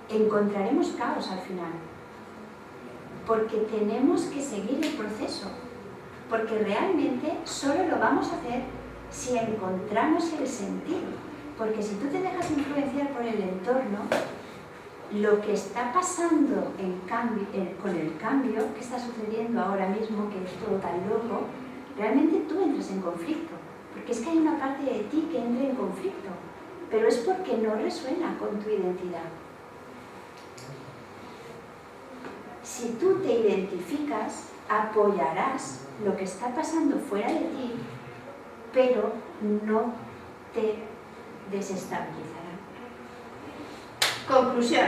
encontraremos caos al final, porque tenemos que seguir el proceso, porque realmente solo lo vamos a hacer si encontramos el sentido, porque si tú te dejas influenciar por el entorno, lo que está pasando con el cambio que está sucediendo ahora mismo, que es todo tan loco, realmente tú entras en conflicto, porque es que hay una parte de ti que entra en conflicto, pero es porque no resuena con tu identidad. Si tú te identificas, apoyarás lo que está pasando fuera de ti, pero no te desestabilizará. Conclusión.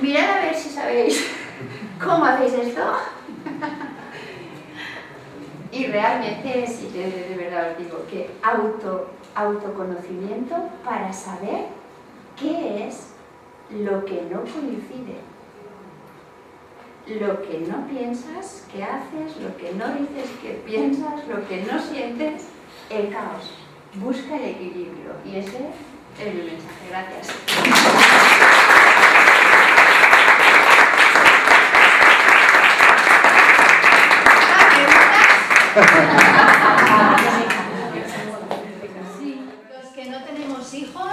Mirad a ver si sabéis cómo hacéis esto. Y realmente, sí, de verdad os digo que autoconocimiento para saber qué es lo que no coincide, lo que no piensas que haces, lo que no dices que piensas, lo que no sientes, el caos. Busca el equilibrio y ese es mi mensaje. Gracias. Sí, los que no tenemos hijos,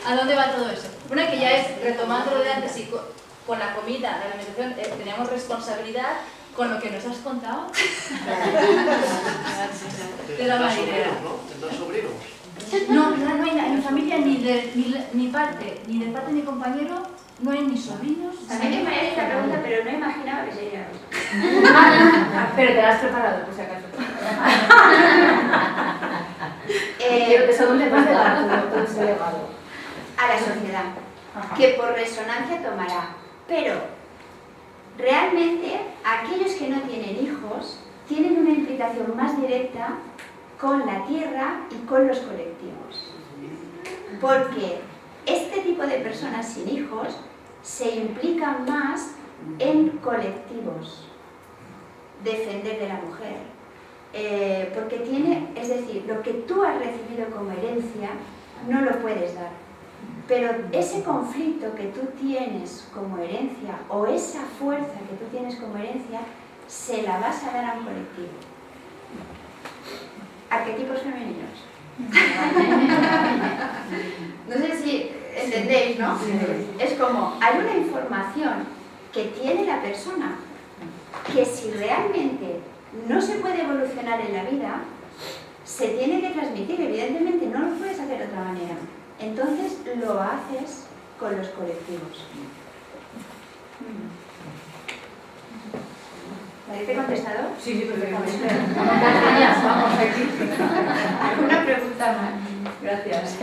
¿a dónde va todo eso? Bueno, que ya es, retomando lo de antes, y con la comida, la alimentación, teníamos responsabilidad con lo que nos has contado. De la marinera. ¿Tendrás sobrinos? No, no hay en mi familia ni de mi parte, ni de parte de mi compañero, no hay ni sobrinos. A mí me parece esta pregunta, pero no imaginaba que sería. Pero te la has preparado, por si acaso. ¿Eso dónde vas a dar todo ese legado? A la sociedad, que por resonancia tomará. Pero realmente aquellos que no tienen hijos tienen una implicación más directa con la tierra y con los colectivos. Porque este tipo de personas sin hijos se implican más en colectivos, defender de la mujer, porque tiene, es decir, lo que tú has recibido como herencia no lo puedes dar, pero ese conflicto que tú tienes como herencia o esa fuerza que tú tienes como herencia se la vas a dar a un colectivo. Arquetipos femeninos. No sé si entendéis, ¿no? Es como, hay una información que tiene la persona que si realmente no se puede evolucionar en la vida, se tiene que transmitir. Evidentemente no lo puedes hacer de otra manera. Entonces lo haces con los colectivos. ¿Te he contestado? Sí, sí, perfectamente. ¿Alguna pregunta más? Gracias.